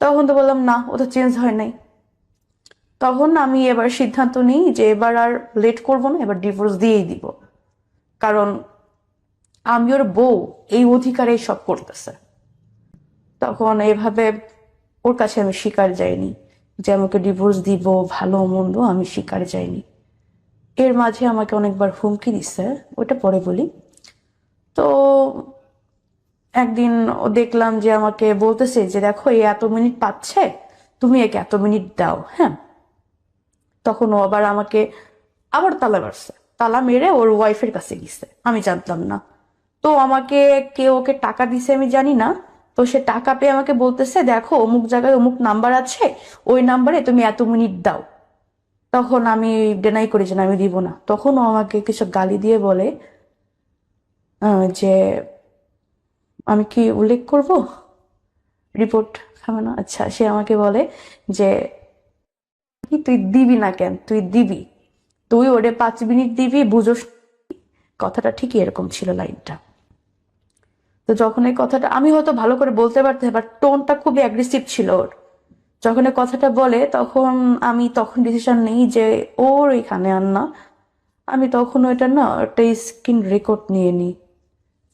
তখন তো বললাম না, ও তো চেঞ্জ হয় নাই। তখন আমি এবার সিদ্ধান্ত নিই যে এবার আর লেট করব না, এবার ডিভোর্স দিয়েই দিব। কারণ আমি ওর বউ, এই অধিকারে সব করতেছে। তখন এভাবে ওর কাছে আমি শিকার যাইনি যে আমাকে ডিভোর্স দিব, ভালো মন্দ আমি শিকার যাইনি। এর মাঝে আমাকে অনেকবার হুমকি দিচ্ছে, ওটা পরে বলি। তো একদিন দেখলাম যে আমাকে বলতেছে যে দেখো এই এত মিনিট পাচ্ছে, তুমি একে এত মিনিট দাও, হ্যাঁ। তখন ও আবার আমাকে আবার তালা মারছে, তালা মেরে ওর ওয়াইফের কাছে গেছে, আমি জানতাম না। তো আমাকে কে ওকে টাকা দিছে আমি জানি না। তো সে টাকা পেয়ে আমাকে বলতেছে দেখো অমুক জায়গায় অমুক নাম্বার আছে, ওই নাম্বারে তুমি এত মিনিট দাও। তখন আমি ডেনাই করি যে না, আমি দিব না। তখন ও আমাকে কিছু গালি দিয়ে বলে যে আমি কি উল্লেখ করব, রিপোর্ট খাবে না? আচ্ছা, সে আমাকে বলে যে কি তুই দিবি না কেন, তুই দিবি, তুই ওরে 5 মিনিট দিবি, বুঝোস? কথাটা ঠিকই এরকম ছিল, লাইনটা। তো যখন এই কথাটা আমি হয়তো ভালো করে বলতে পারতে, বাট টোনটা খুবই অ্যাগ্রেসিভ ছিল ওর। যখন এই কথাটা বলে তখন আমি ডিসিশন নেই যে ওর এখানে আর না। আমি তখন ওইটা না একটা স্ক্রিন রেকর্ড নিয়ে নিই,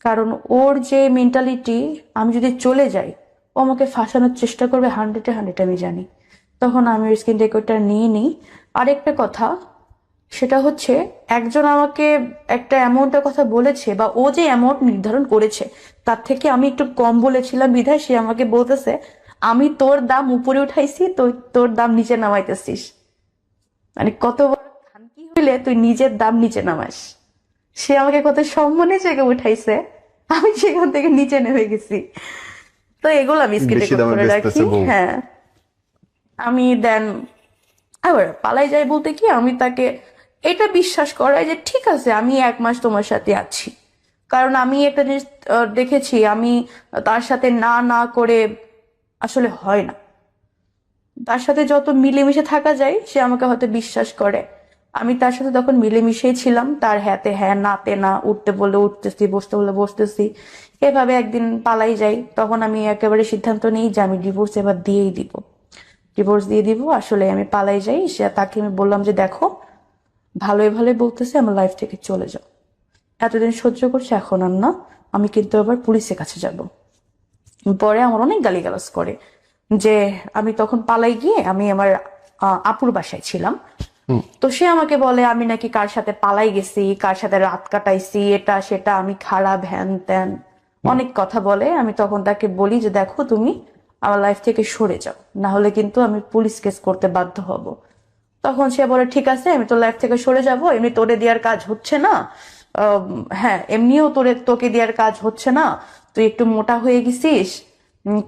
কারণ ওর যে মেন্টালিটি, আমি যদি চলে যাই ও আমাকে ফাঁসানোর চেষ্টা করবে 100-100, আমি জানি। তখন আমি ওই স্ক্রিন রেকর্ডটা নিয়ে নিই। আরেকটা কথা, সেটা হচ্ছে একজন আমাকে একটা অ্যামাউন্টের কথা বলেছে, বা ও যে অ্যামাউন্ট নির্ধারণ করেছে তার থেকে আমি একটু কম বলেছিলাম বিধায় সে আমাকে বলতেছে আমি তোর দাম উপরে উঠাইছি, তোর দাম নিচে নামাইতেছিস। মানে কত বড় খানকি হইলে তুই নিজের দাম নিচে নামাস। সে আমাকে কত সম্মানের জায়গায় উঠাইছে, আমি সেখান থেকে নিচে নেমে গেছি। তো এগুলো আমি স্ক্রিন বেশি রেকর্ড দামে করে রাখি। বেচতেছে বউ। হ্যাঁ, আমি দেন আবার পালাই যাই বলতে কি, আমি তাকে এটা বিশ্বাস করাই যে ঠিক আছে আমি 1 মাস তোমার সাথে আছি। কারণ আমি একটা জিনিস দেখেছি, আমি তার সাথে না না করে আসলে হয় না। তার সাথে যত মিলেমিশে থাকা যায় সে আমাকে হয়তো বিশ্বাস করে। আমি তার সাথে তখন মিলেমিশেই ছিলাম, তার হ্যাঁতে হ্যাঁ নাতে না, উঠতে বললে উঠতেছি, বসতে বললে বসতেছি। এভাবে একদিন পালাই যাই, তখন আমি একেবারে সিদ্ধান্ত নিই যে আমি ডিভোর্স এবার দিয়েই দিব, ডিভোর্স দিয়ে দিব। আসলে আমি পালাই যাই, সে তাকে আমি বললাম যে দেখো ভালোই ভালোই বলতেছে আমার লাইফ থেকে চলে যাও, এতদিন সহ্য করছে, এখন আর না, আমি কিন্তু আবার পুলিশের কাছে যাব। পরে আমার অনেক গালিগালাজ করে যে আমি তখন পালাই গিয়ে আমি আমার আপুর বাসায় ছিলাম। তো সে আমাকে বলে আমি নাকি কার সাথে পালাই গেছি, কার সাথে রাত কাটাইছি, এটা সেটা, আমি খারাপ, হ্যান ত্যান, অনেক কথা বলে। আমি তখন তাকে বলি যে দেখো তুমি আমার লাইফ থেকে সরে যাও, না হলে কিন্তু আমি পুলিশ কেস করতে বাধ্য হব। তখন সে বলে ঠিক আছে আমি তোর লাইফ থেকে সরে যাব, এমনি তোরে দেওয়ার কাজ হচ্ছে না। হ্যাঁ, এমনিও তোকে দেওয়ার কাজ হচ্ছে না, তুই একটু মোটা হয়ে গেছিস,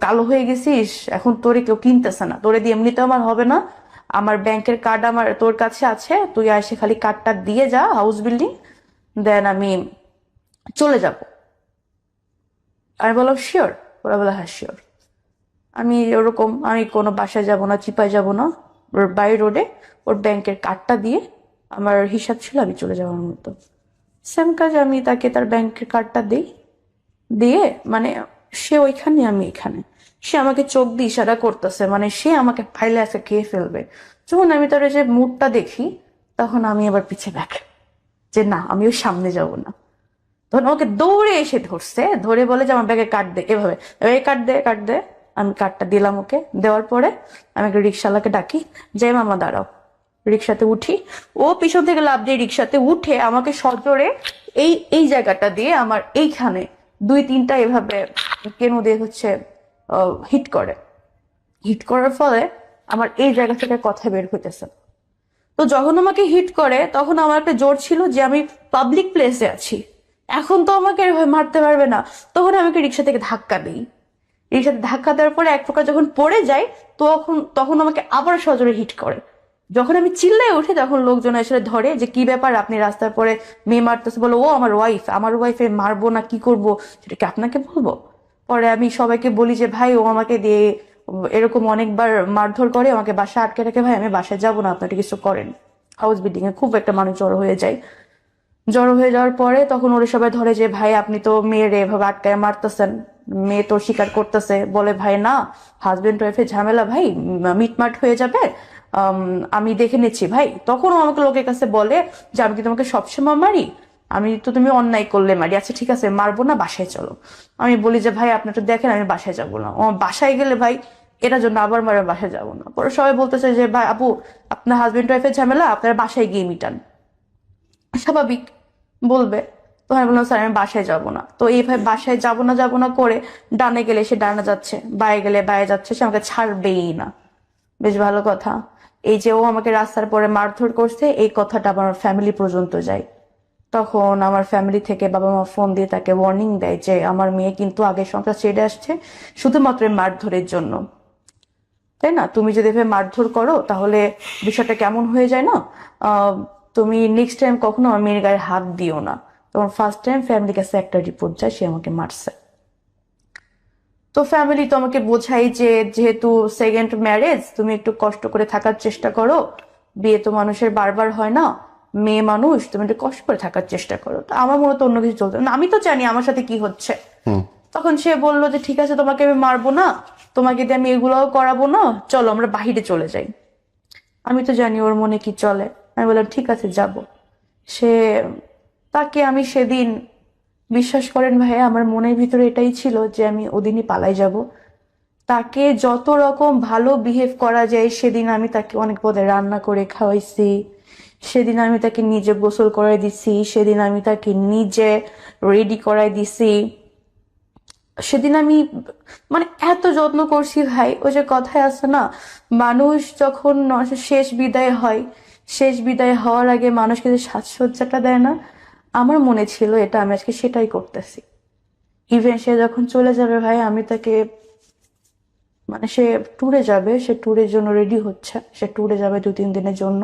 কালো হয়ে গেছিস, এখন তোরে কেউ কিনতেছে না, তোরে দিয়ে এমনিতেও আমার হবে না। আমার ব্যাংকের কার্ড আমার তোর কাছে আছে, তুই এসে খালি কার্ডটা দিয়ে যা, হাউস বিল্ডিং, দেন আমি চলে যাব। আমি বললাম শিওর? ওরা বলে হ্যাঁ শিওর। আমি ওরকম, আমি কোনো বাসায় যাব না, চিপায় যাব না, ওর বাই রোডে ওর ব্যাংকের কার্ডটা দিয়ে আমার হিসাব ছিল আমি চলে যাওয়ার মতো। সেম কাজ, আমি তাকে তার ব্যাংকের কার্ডটা দিই, দিয়ে মানে সে ওইখানে আমি এখানে, সে আমাকে চোখ দিয়ে ইশারা করতেছে, মানে সে আমাকে ফাইলে আছে খেয়ে ফেলবে। যখন আমি তার ওই যে মুডটা দেখি তখন আমি আবার পিছে ব্যাক, যে না আমি ওই সামনে যাব না। তখন আমাকে দৌড়ে এসে ধরছে, ধরে বলে যে আমার ব্যাগে কার্ড দে, এভাবে এই কার্ড দে, কার্ড দে। আমি কার্ডটা দিলাম ওকে, দেওয়ার পরে আমি একটা রিক্সাওয়ালাকে ডাকি, যে মামা দাঁড়াও। রিক্সাতে উঠি, ও পিছন থেকে লাফ দিয়ে রিক্সাতে উঠে আমাকে সজোরে এই এই জায়গাটা দিয়ে আমার এইখানে 2-3টা এভাবে কেন দিয়ে হচ্ছে হিট করে। হিট করার ফলে আমার এই জায়গা থেকে কথা বের হইতেছে। তো যখন আমাকে হিট করে তখন আমার একটা জোর ছিল যে আমি পাবলিক প্লেসে আছি, এখন তো আমাকে এভাবে মারতে পারবে না। তখন আমাকে রিক্সা থেকে ধাক্কা দিই, রিক্সাতে ধাক্কা দেওয়ার পরে এক প্রকার যখন পড়ে যায় তখন তখন আমাকে আবার সজোরে হিট করে। যখন আমি চিল্লায় উঠি তখন লোকজন এসে ধরে যে কি ব্যাপার, আপনি রাস্তার পরে মেয়ে মারতেছে, বলো ও আমার ওয়াইফ, আমার ওয়াইফে মারবো না কি করব সেটা কি আপনাকে বলবো? পরে আমি সবাইকে বলি যে ভাই ও আমাকে দিয়ে এরকম অনেকবার মারধর করে, আমাকে বাসায় আটকে রাখে, ভাই আমি বাসায় যাবো না, আপনারা কিছু করেন। হাউস বিল্ডিং এ খুব একটা মানুষ জড়ো হয়ে যায়। জড়ো হয়ে যাওয়ার পরে তখন ওরা সবাই ধরে যে ভাই আপনি তো মেয়ের এভাবে আটকায় মারতেছেন, মেয়ে তো স্বীকার করতেছে। বলে ভাই না, হাজবেন্ড ওয়াইফের ঝামেলা ভাই, মিটমাট হয়ে যাবে, আমি দেখে নিচ্ছি ভাই। তখনও আমাকে লোকের কাছে বলে যে আমি কি তোমাকে সবসময় মারি, আমি তো তুমি অন্যায় করলে মারি, আচ্ছা ঠিক আছে মারবো না, বাসায় চলো। আমি বলি যে ভাই আপনি তো দেখেন আমি বাসায় যাবো না, ও বাসায় গেলে ভাই এটার জন্য আবার মারে বাসায় যাবো না। পরে সবাই বলতেছে যে ভাই আপু আপনার হাজবেন্ড ওয়াইফের ঝামেলা আপনার বাসায় গিয়ে মিটান। স্বাভাবিক বলবে। তো আমি বললাম স্যার আমি বাসায় যাব না। তো এইভাবে বাসায় যাব না করে ডানে গেলে সে ডানে যাচ্ছে, বায়ে গেলে বায়ে যাচ্ছে, সে আমাকে ছাড়বেই না। বেশ ভালো কথা। এই যে ও আমাকে রাস্তার পরে মারধর করছে, এই কথাটা আমার ফ্যামিলি পর্যন্ত যায়। তখন আমার ফ্যামিলি থেকে বাবা মা ফোন দিয়ে তাকে ওয়ার্নিং দেয় যে আমার মেয়ে কিন্তু আগের সংসার ছেড়ে আসছে শুধুমাত্র এই মারধরের জন্য। তাই না? তুমি যদি এভাবে মারধর করো তাহলে বিষয়টা কেমন হয়ে যায় না? আহ, তুমি নেক্সট টাইম কখনো আমার মেয়ের গায়ে হাত দিও না। তখন ফার্স্ট টাইম ফ্যামিলির কাছে একটা রিপোর্ট যায় সে আমাকে মারছে। তো ফ্যামিলি তো আমাকে বোঝাই যে যেহেতু সেকেন্ড ম্যারেজ, তুমি একটু কষ্ট করে থাকার চেষ্টা করো। বিয়ে তো মানুষের বারবার হয় না, মেয়ে মানুষ, তুমি একটু কষ্ট করে থাকার চেষ্টা করো। তো আমার মনে তো অন্য কিছু চলতো না, আমি তো জানি আমার সাথে কি হচ্ছে। হুম। তখন সে বলল যে ঠিক আছে তোমাকে আমি মারবো না, তোমাকে দিয়ে আমি এগুলোও করাবো না, চলো আমরা বাহিরে চলে যাই। আমি তো জানি ওর মনে কি চলে। আমি বললাম ঠিক আছে যাব। সে, তাকে আমি সেদিন, বিশ্বাস করেন ভাইয়া, আমার মনের ভিতরে এটাই ছিল যে আমি ওদিনই পালাই যাব। তাকে যত রকম ভালো বিহেভ করা যায় সেদিন আমি তাকে অনেক পদে রান্না করে খাওয়াইছি, সেদিন আমি তাকে নিজে গোসল করাই দিছি, সেদিন আমি তাকে নিজে রেডি করাই দিছি, সেদিন আমি মানে এত যত্ন করছি ভাই। ওই যে কথায় আছে না, মানুষ যখন শেষ বিদায় হয়, শেষ বিদায় হওয়ার আগে মানুষকে যে সাজসজ্জাটা দেয় না, আমার মনে ছিল এটা আমি আজকে সেটাই করতেছি। ইভেন সে যখন চলে যাবে ভাই, আমি তাকে, মানে সে ট্যুরে যাবে, সে ট্যুরের জন্য রেডি হচ্ছে, সে ট্যুরে যাবে 2-3 দিনের জন্য।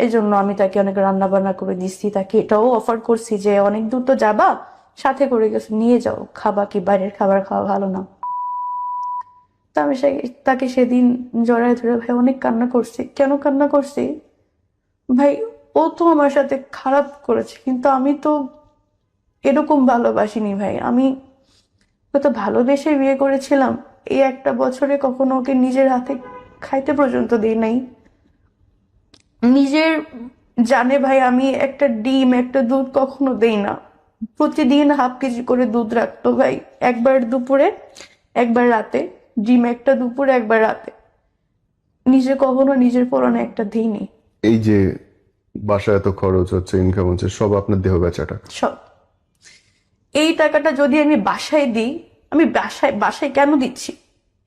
এই জন্য আমি তাকে অনেক রান্না বান্না করে দিচ্ছি, তাকে এটাও অফার করছি যে অনেক দূর তো যাবা, সাথে করে গেছে নিয়ে যাও, খাবা কি বাইরের খাবার খাওয়া ভালো না। তা আমি তাকে সেদিন জড়ায় ধরে ভাই অনেক কান্না করছি। কেন কান্না করছি ভাই, ও তো আমার সাথে খারাপ করেছে কিন্তু আমি তো এরকম ভালোবাসিনি ভাই। আমি ওকে তো ভালোবেসে বিয়ে করেছিলাম। এই একটা বছরে কখনো ওকে নিজের হাতে খাইতে পর্যন্ত দিই নাই। নিজের জানে ভাই আমি একটা ডিম একটা দুধ কখনো দেই না। প্রতিদিন ½ কেজি করে দুধ রাখতো ভাই, একবার দুপুরে একবার রাতে। ডিম একটা দুপুরে একবার রাতে। নিজে কখনো নিজের পরনে একটা দিইনি। এই যে বাসায় এত খরচ হচ্ছে, ইনকাম হচ্ছে, সব আপনার দেহ বেচা টাকা। সব। এই টাকাটা যদি আমি বাসায় দিই, আমি বাসায় বাসায় কেন দিচ্ছি,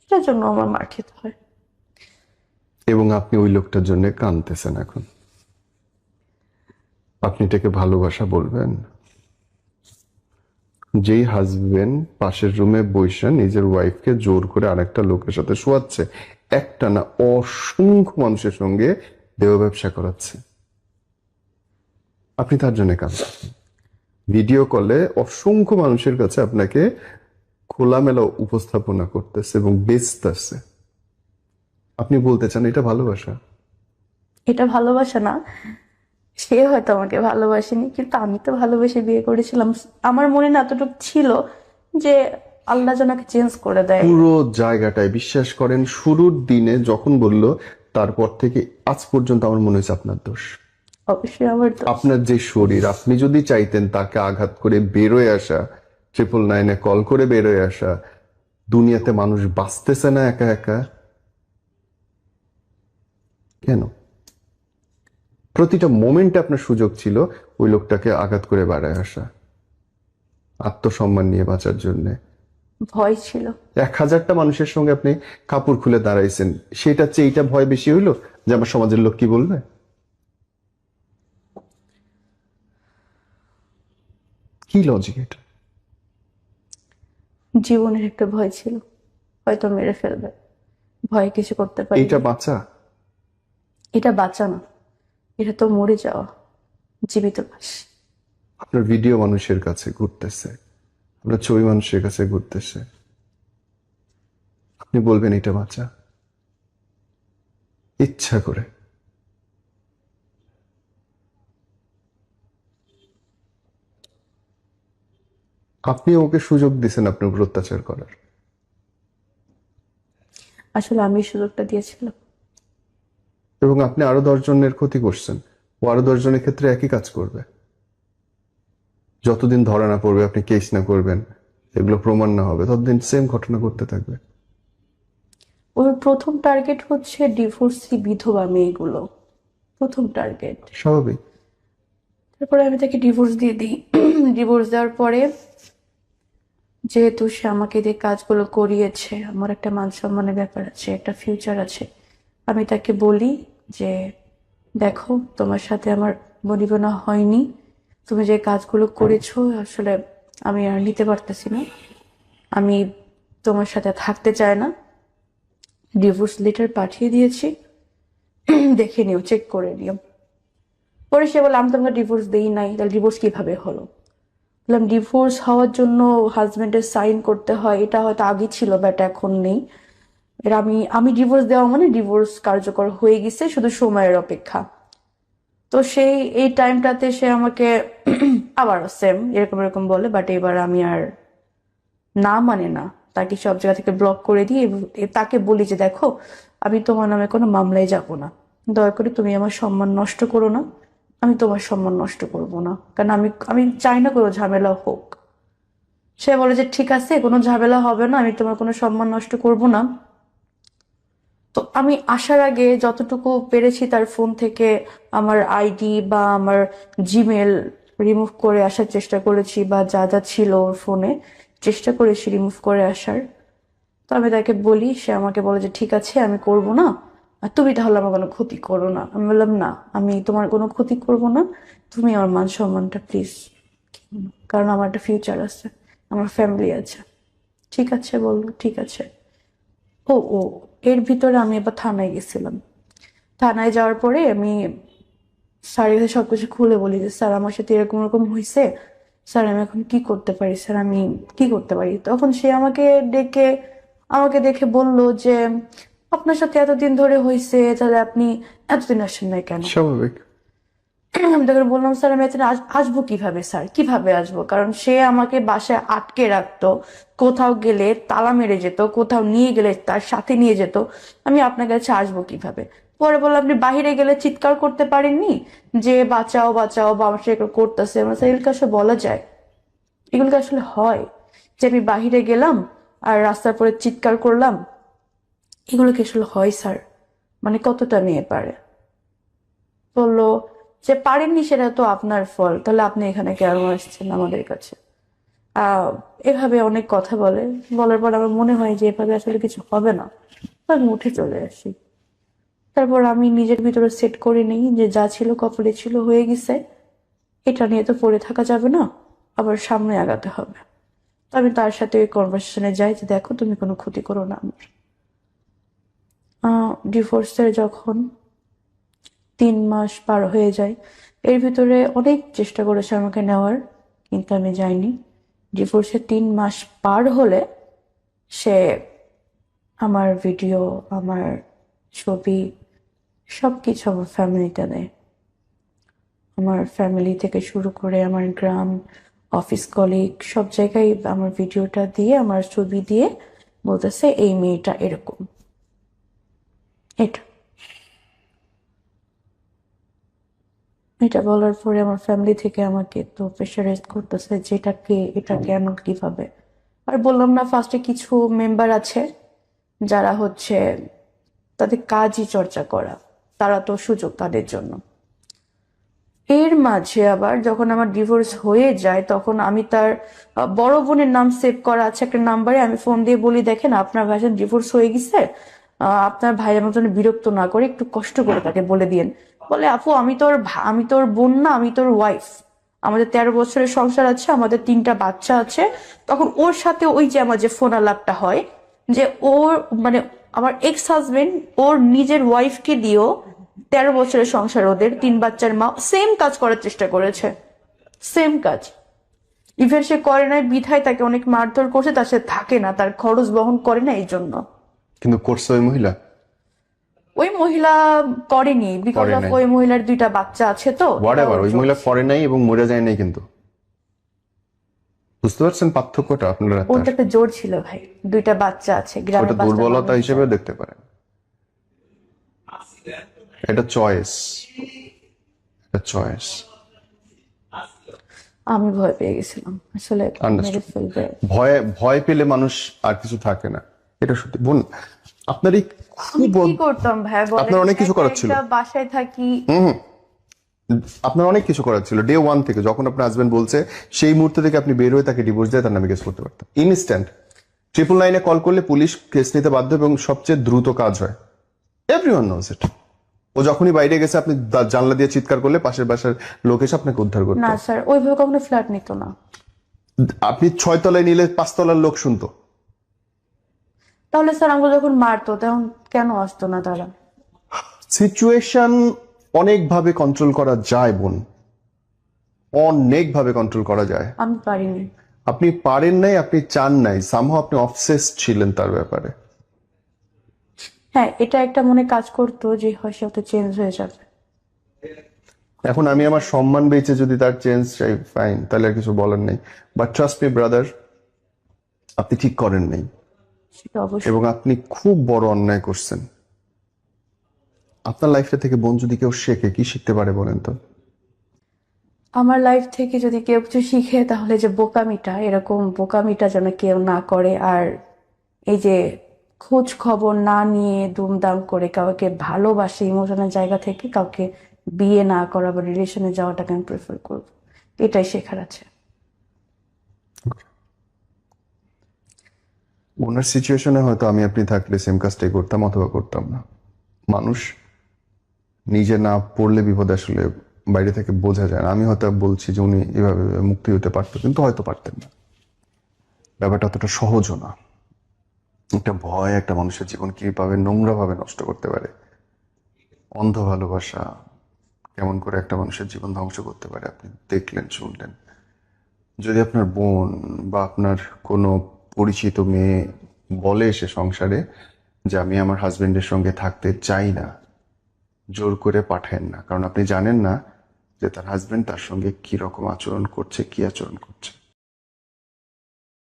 এটার জন্য আমার মার খেতে হয়। এবং আপনি ওই লোকটার জন্য কাঁদতেছেন এখন। আপনি এটাকে ভালোবাসা বলবেন? যেই হাজবেন্ড পাশের রুমে বসে নিজের ওয়াইফকে জোর করে আরেকটা লোকের সাথে শোয়াচ্ছে, একটা না অসংখ্য মানুষের সঙ্গে দেহ ব্যবসা করাচ্ছে, আপনি তার জন্য কাঁদছেন। ভিডিও কলে অসংখ্য মানুষের কাছে আপনাকে খোলামেলা উপস্থাপনা করতেছে এবং বেচতেছে, আপনি বলতে চান এটা ভালোবাসা? এটা ভালোবাসা না। সে হয়তো আমাকে ভালোবাসেনি কিন্তু আমি তো ভালোবেসে বিয়ে করেছিলাম। আমার মনে না এতটুকু ছিল যে আল্লাহ জনাকে চেঞ্জ করে দেয়। পুরো জায়গাটায় বিশ্বাস করেন, শুরুর দিনে যখন বলল তারপর থেকে আজ পর্যন্ত আমার মনে হয়েছে আপনার দোষ। অবশ্যই আমার তো। আপনার যে শরীর, আপনি যদি চাইতেন তাকে আঘাত করে বেরোয় আসা, 999-এ কল করে বেরোয় আসা, দুনিয়াতে মানুষ বাঁচতেছে না একা একা কেন? প্রতিটা মোমেন্টে আপনার সুযোগ ছিল ওই লোকটাকে আঘাত করে বেড়ায় আসা, আত্মসম্মান নিয়ে বাঁচার জন্য। ভয় ছিল। 1000টা মানুষের সঙ্গে আপনি কাপড় খুলে দাঁড়াইছেন, সেটার চেয়ে এইটা ভয় বেশি হইলো যে আমার সমাজের লোক কি বলবে? কি লজিক এটা? জীবনের একটা ভয় ছিল, হয়তো মেরে ফেলবে, ভয় কিছু করতে পারি। এইটা বাঁচা? এটা বাঁচা না, এটা তো মরে যাওয়া, জীবিত লাশ। আপনার ভিডিও মানুষের কাছে ঘুরতেছে, আপনার ছবি মানুষের কাছে ঘুরতেছে, আপনি বলবেন এটা বাঁচা? ইচ্ছা করে। আপনি ওকে সুযোগ দিছেন আপনার উপর অত্যাচার করার, আসলে আমি সুযোগটা দিয়েছিলাম। এবং আপনি আরো 10 জনের ক্ষতি করছেন। ও আরো 10 জনের ক্ষেত্রে একই কাজ করবে। যতদিন ধরা না পড়বে, আপনি কেস না করবেন, এগুলো প্রমাণ না হবে, ততদিন সেম ঘটনা করতে থাকবে। ওর প্রথম টার্গেট হচ্ছে ডিভোর্সি বিধবা মেয়েগুলো, প্রথম টার্গেট। স্বাভাবিক। তারপরে আমি তাকে ডিভোর্স দিয়ে দিই। ডিভোর্স দেওয়ার পরে যেহেতু সে আমাকে দিয়ে কাজগুলো করিয়েছে, আমার একটা মান সম্মানের ব্যাপার আছে, একটা ফিউচার আছে, আমি তাকে বলি যে দেখো, তোমার সাথে আমার বনিবনা হয়নি, তুমি যে কাজগুলো করেছো আসলে আমি আর নিতে পারতেছি না, আমি তোমার সাথে থাকতে চাই না, ডিভোর্স লেটার পাঠিয়ে দিয়েছি, দেখে নিও, চেক করে নিও। পরে সে বলে আমি তোমাকে ডিভোর্স দেই নাই, তাহলে ডিভোর্স কিভাবে হলো? বললাম ডিভোর্স হওয়ার জন্য হাজবেন্ডের সাইন করতে হয়, এটা হয়তো আগে ছিল বাট এখন নেই। এর আমি আমি ডিভোর্স দেওয়া মানে ডিভোর্স কার্যকর হয়ে গেছে, শুধু সময়ের অপেক্ষা। তো সেই এই টাইমটাতে সে আমাকে আবার সেম এরকম এরকম বলে, বাট এবার আমি আর না মানে না, তাকে সব জায়গা থেকে ব্লক করে দিই এবং তাকে বলি যে দেখো, আমি তোমার নামে কোনো মামলায় যাব না, দয়া করে তুমি আমার সম্মান নষ্ট করো না, আমি তোমার সম্মান নষ্ট করব না, কারণ আমি আমি চাই না কোনো ঝামেলা হোক। সে বলে যে ঠিক আছে, কোনো ঝামেলা হবে না, আমি তোমার কোনো সম্মান নষ্ট করব না। তো আমি আসার আগে যতটুকু পেরেছি তার ফোন থেকে আমার আইডি বা আমার জিমেল রিমুভ করে আসার চেষ্টা করেছি, বা যা যা ছিল ওর ফোনে চেষ্টা করেছি রিমুভ করে আসার। তো আমি তাকে বলি, সে আমাকে বলে যে ঠিক আছে আমি করব না, আর তুমি তাহলে আমার কোনো ক্ষতি করো না। আমি বললাম না, আমি তোমার কোনো ক্ষতি করব না, তুমি আমার মান সম্মানটা প্লিজ, কারণ আমার একটা ফিউচার আছে, আমার ফ্যামিলি আছে। ঠিক আছে বললো, ঠিক আছে। ও ও এর ভিতরে আমি এবার থানায় গেছিলাম। থানায় যাওয়ার পরে আমি স্যারের কাছে সবকিছু খুলে বলি যে স্যার আমার সাথে এরকম এরকম হয়েছে, স্যার আমি এখন কি করতে পারি, স্যার আমি কি করতে পারি? তখন সে আমাকে দেখে বলল যে আপনার সাথে এতদিন ধরে হয়েছে, তাহলে আপনি এতদিন আসেন নাই কেন? স্বাভাবিক। আমি তখন বললাম স্যার আমি এতদিন আসবো কিভাবে, স্যার কিভাবে আসবো? কারণ সে আমাকে বাসায় আটকে রাখতো, কোথাও গেলে তালা মেরে যেত, কোথাও নিয়ে গেলে তার সাথে নিয়ে যেত, আমি আপনার কাছে আসবো কিভাবে? পরে বললাম আপনি বাইরে গেলে চিৎকার করতে পারেননি যে বাঁচাও বাঁচাও, বা আমার সাথে এগুলো করতেছে? আমার স্যার এগুলো আসলে বলা যায়, এগুলো কি আসলে হয় যে আমি বাহিরে গেলাম আর রাস্তার পরে চিৎকার করলাম? এগুলো কি আসলে হয় স্যার? মানে কতটা মেয়ে পারে? বললো যে পারেননি সেটা তো আপনার ফল, তাহলে আপনি এখানে কেন আসছেন আমাদের কাছে? আহ এভাবে অনেক কথা বলে। বলার পর আমার মনে হয় যে এভাবে আসলে কিছু হবে না, তো আমি উঠে চলে আসি। তারপর আমি নিজের ভিতরে সেট করে নিই যে যা ছিল কপালে ছিল, হয়ে গেছে, এটা নিয়ে তো পড়ে থাকা যাবে না, আবার সামনে আগাতে হবে। তো আমি তার সাথে ওই কনভারসেশনে যাই যে দেখো তুমি কোনো ক্ষতি করো না আমার। ডিভোর্সের যখন 3 মাস পার হয়ে যায়, এর ভিতরে অনেক চেষ্টা করেছে আমাকে নেওয়ার, কিন্তু আমি যাইনি। ডিভোর্সের 3 মাস পার হলে সে আমার ভিডিও, আমার ছবি, সবকিছু আমার ফ্যামিলিতে দেয়। আমার ফ্যামিলি থেকে শুরু করে আমার গ্রাম, অফিস কলিগ, সব জায়গায় আমার ভিডিওটা দিয়ে, আমার ছবি দিয়ে বলতেছে এই মেয়েটা এরকম। এটা এটা বলার পরে আমার ফ্যামিলি থেকে আমাকে তো প্রেশারাইজ করতেছে যে এটা কেন, কিভাবে? আর বললাম না ফার্স্টে কিছু মেম্বার আছে যারা হচ্ছে তাদের কাজই চর্চা করা, তারা তো সুযোগ তাদের জন্য। এর মাঝে আবার যখন আমার ডিভোর্স হয়ে যায়, তখন আমি তার বড় বোনের নাম সেভ করা আছে একটা নাম্বারে, আমি ফোন দিয়ে বলি দেখেন আপনার ভাইজান ডিভোর্স হয়ে গেছে, আপনার ভাই আমার জন্য বিরক্ত না করে একটু কষ্ট করে তাকে বলে দিয়েন। বলে আপু আমি তোর বোন না, আমি তোর ওয়াইফ, আমাদের 13 বছরের সংসার আছে, আমাদের 3টা বাচ্চা আছে। তখন ওর সাথে ওই যে আমার যে ফোন আলাপটা হয়, যে ওর মানে আমার এক্স হাজবেন্ড ওর নিজের ওয়াইফকে দিয়েও 13 বছরের সংসার, ওদের 3 বাচ্চার মা, সেম কাজ করার চেষ্টা করেছে, সেম কাজ। ইভেন সে করে নাই বিধায় তাকে অনেক মারধর করছে, তার সাথে থাকে না, তার খরচ বহন করে না এই জন্য। কিন্তু করছে ওই মহিলা? ওই মহিলা করেনি, বিকজ করে অফ নাই। ওই মহিলার 2টা বাচ্চা আছে, তো হোয়াট এটা এভার, ওর ওই জন্য। মহিলা করে নাই এবং মরে যায় নাই কিন্তু। বুঝতে পারছেন পার্থক্যটা আপনারা? ওর তার তো একটা জোর ছিল ভাই, 2টা বাচ্চা আছে, গ্রামের ওটা বাচ্চা দুর্বলতা মানুষ হিসেবে যায়। দেখতে পারেন। এটা চয়েস, এটা চয়েস। আমি ভয় পেয়ে গেছিলাম আসলে, মেরে আন্ডারস্টুড। ফেলবে। ভয় ভয় পেলে মানুষ আর কিছু থাকে না, এটা সত্যি। বোন, আপনার এই আমি খুব কি করতাম ভাই বলেন? আপনার অনেক কিছু একা করার ছিল। একটা বাসায় থাকি, আপনার অনেক কিছু করার ছিল ডে ওয়ান থেকে, যখন আপনার হাজবেন্ড বলছে সেই মুহূর্ত থেকে আপনি বের হয়ে তাকে ডিভোর্স দিয়ে তার নামে কেস করতে পারতেন ইনস্ট্যান্ট। 999 কল করলে পুলিশ কেস নিতে বাধ্য এবং সবচেয়ে দ্রুত কাজ হয়। Everyone knows it. ও যখনই বাইরে গেছে আপনি জানলা দিয়ে চিৎকার করলে পাশের বাসার লোক এসে আপনাকে উদ্ধার করতো। না স্যার, ওইভাবে কখনো ফ্ল্যাট নিত না। আপনি 6 তলায় নিলে 5 তলার লোক শুনতো। তাহলে স্যার আমাকে যখন মারতো তখন কেন আসতো না তারা? সিচুয়েশন অনেকভাবে কন্ট্রোল করা যায় বোন, অনেকভাবে কন্ট্রোল করা যায়। আমি পারিনি। আপনি পারেন নাই, আপনি চান নাই, সামহাও আপনি অবসেসড ছিলেন তার ব্যাপারে। হ্যাঁ, এটা একটা মনে কাজ করতো যে হয় সে হয়তো চেঞ্জ হয়ে যাবে। এখন আমি আমার সম্মান বেঁচে যদি তার চেঞ্জ চাই, ফাইন, তাহলে আর কিছু বলার নেই। বাট ট্রাস্ট মি ব্রাদার, আপনি ঠিক করেন নাই সেটা অবশ্যই। এবং আপনি খুব বড় অন্যায় করছেন। আপনার লাইফটা থেকে বোন যদি কেউ শেখে, কি শিখতে পারে বলেন তো? আমার লাইফ থেকে যদি কেউ কিছু শিখে তাহলে যে বোকামিটা, এরকম বোকামিটা যেন কেউ না করে। আর এই যে খোঁজ খবর না নিয়ে দুমদাম করে কাউকে ভালোবাসে ইমোশনাল জায়গা থেকে কাউকে বিয়ে না করা বা রিলেশনে যাওয়াটাকে আমি প্রেফার করব। এটাই শেখার আছে। ওনার সিচুয়েশনে হয়তো আমি আপনি থাকলে সেম কাজটাই করতাম অথবা করতাম না। মানুষ নিজে না পড়লে বিপদ আসলে বাইরে থেকে বোঝা যায় না। আমি হয়তো বলছি যে উনি এভাবে মুক্তি হতে পারতো, কিন্তু হয়তো পারতেন না। ব্যাপারটা অতটা সহজও না। একটা ভয় একটা মানুষের জীবন কিভাবে নোংরা ভাবে নষ্ট করতে পারে, অন্ধ ভালোবাসা কেমন করে একটা মানুষের জীবন ধ্বংস করতে পারে আপনি দেখলেন, শুনলেন। যদি আপনার বোন বা আপনার কোনো পরিচিত মেয়ে বলে সে সংসারে যে আমি আমার হাজবেন্ডের সঙ্গে থাকতে চাই না, জোর করে পাঠায়েন না, কারণ আপনি জানেন না যে তার হাজবেন্ড তার সঙ্গে কি রকম আচরণ করছে, কি আচরণ করছে।